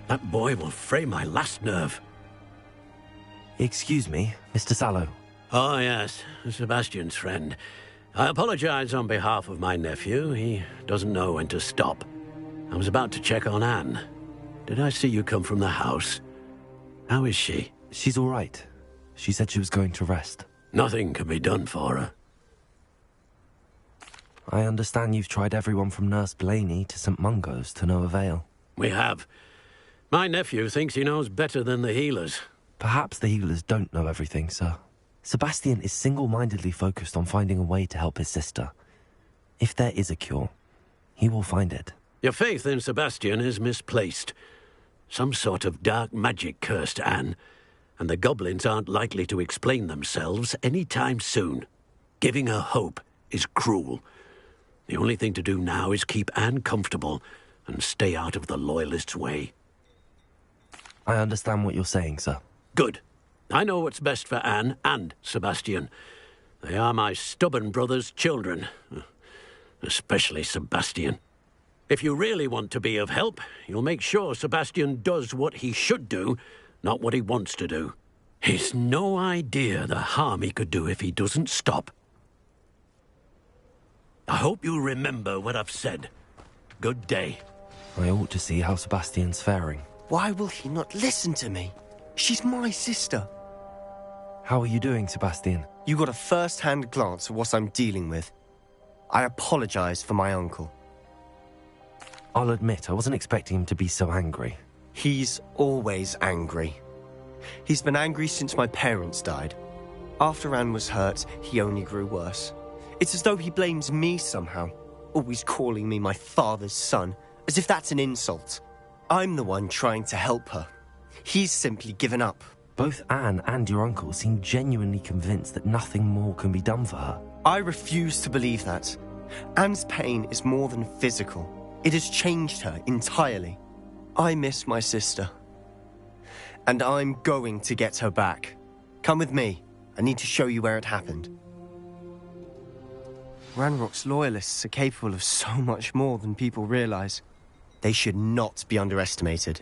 That boy will fray my last nerve. Excuse me, Mr. Sallow. Oh, yes, Sebastian's friend. I apologize on behalf of my nephew. He doesn't know when to stop. I was about to check on Anne. Did I see you come from the house? How is she? She's all right. She said she was going to rest. Nothing can be done for her. I understand you've tried everyone from Nurse Blaney to St. Mungo's to no avail. We have. My nephew thinks he knows better than the healers. Perhaps the healers don't know everything, sir. Sebastian is single-mindedly focused on finding a way to help his sister. If there is a cure, he will find it. Your faith in Sebastian is misplaced. Some sort of dark magic cursed Anne, and the goblins aren't likely to explain themselves any time soon. Giving her hope is cruel. The only thing to do now is keep Anne comfortable and stay out of the Loyalists' way. I understand what you're saying, sir. Good. I know what's best for Anne and Sebastian. They are my stubborn brother's children. Especially Sebastian. If you really want to be of help, you'll make sure Sebastian does what he should do, not what he wants to do. He's no idea the harm he could do if he doesn't stop. I hope you remember what I've said. Good day. I ought to see how Sebastian's faring. Why will he not listen to me? She's my sister. How are you doing, Sebastian? You got a first-hand glance at what I'm dealing with. I apologize for my uncle. I'll admit, I wasn't expecting him to be so angry. He's always angry. He's been angry since my parents died. After Anne was hurt, he only grew worse. It's as though he blames me somehow, always calling me my father's son, as if that's an insult. I'm the one trying to help her. He's simply given up. Both Anne and your uncle seem genuinely convinced that nothing more can be done for her. I refuse to believe that. Anne's pain is more than physical. It has changed her entirely. I miss my sister. And I'm going to get her back. Come with me. I need to show you where it happened. Ranrock's loyalists are capable of so much more than people realize. They should not be underestimated.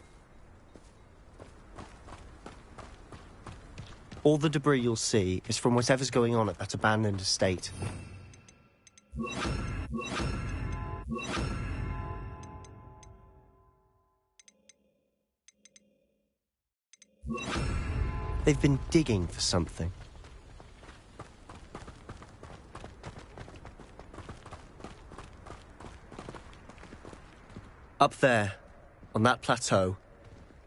All the debris you'll see is from whatever's going on at that abandoned estate. They've been digging for something. Up there, on that plateau,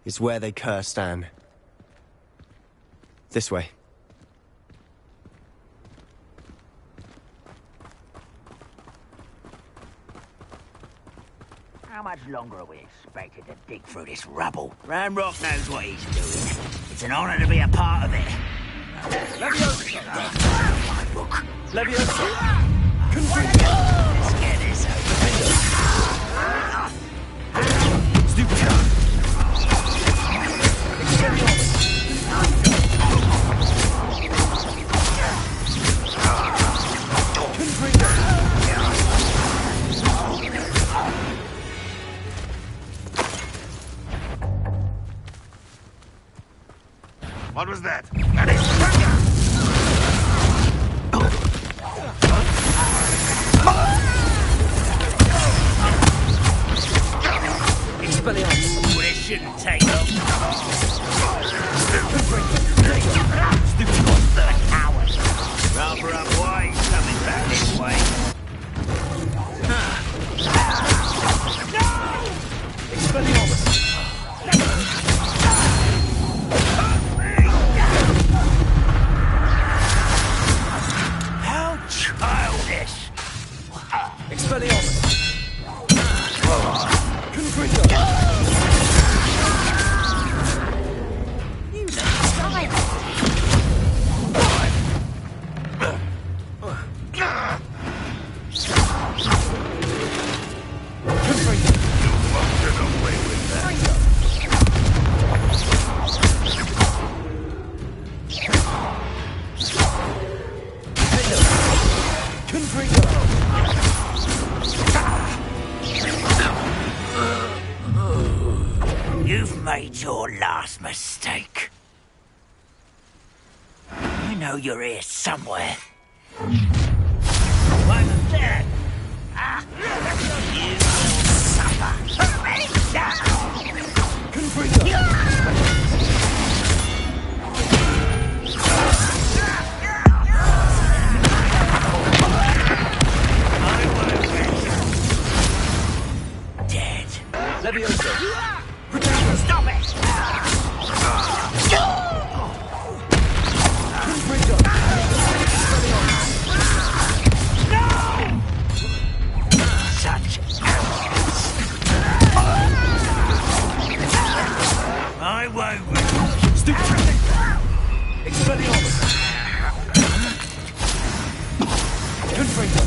is where they cursed Anne. This way. How much longer are we expected to dig through this rubble? Ranrock knows what he's doing. It's an honor to be a part of it. Leviosa! Let's get this over. What was that? Expelliarmus. Well, it shouldn't take long. The coward. Rather unwise coming back this way. No! Expelliarmus. Childish! Expelliarmus! Confringo! You know style! Confringo! You won't get away with that. You've made your last mistake. I know you're here somewhere. One dead. You will suffer. Dead. Leviosa! Stop it! No! Such arrogance. I won't. Stupid! Expelliarmus! Confringo!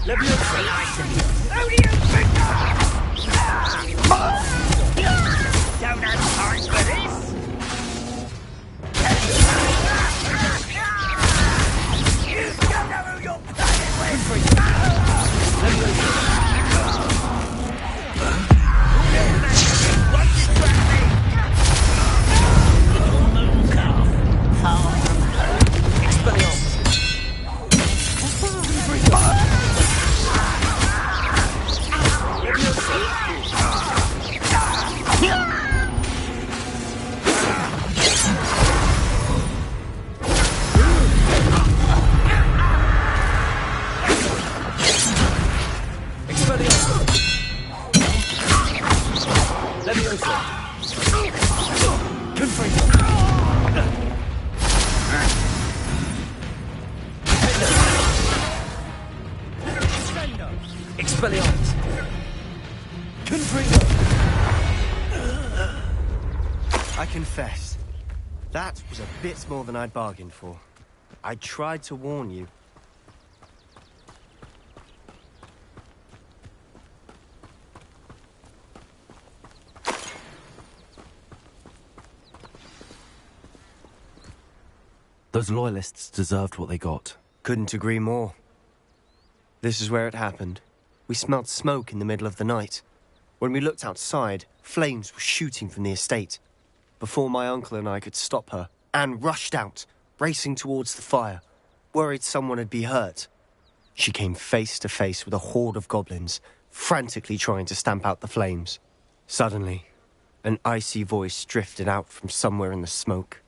Leviosa! Who do you Expelliarmus! Confringo! I confess, that was a bit more than I'd bargained for. I tried to warn you. Those loyalists deserved what they got. Couldn't agree more. This is where it happened. We smelled smoke in the middle of the night. When we looked outside, flames were shooting from the estate. Before my uncle and I could stop her, Anne rushed out, racing towards the fire, worried someone had been hurt. She came face to face with a horde of goblins, frantically trying to stamp out the flames. Suddenly, an icy voice drifted out from somewhere in the smoke.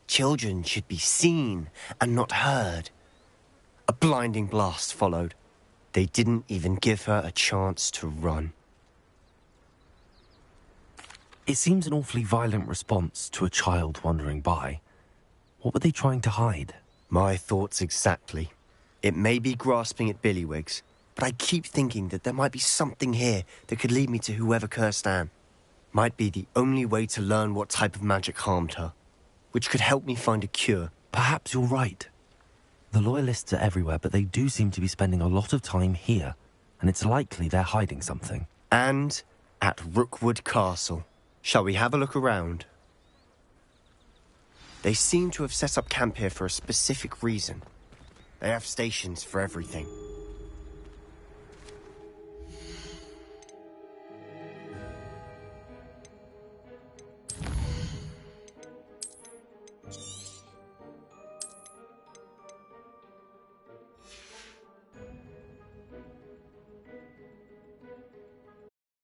Children should be seen and not heard. A blinding blast followed. They didn't even give her a chance to run. It seems an awfully violent response to a child wandering by. What were they trying to hide? My thoughts exactly. It may be grasping at Billywigs, but I keep thinking that there might be something here that could lead me to whoever cursed Anne. Might be the only way to learn what type of magic harmed her, which could help me find a cure. Perhaps you're right. The Loyalists are everywhere, but they do seem to be spending a lot of time here, and it's likely they're hiding something. And at Rookwood Castle. Shall we have a look around? They seem to have set up camp here for a specific reason. They have stations for everything.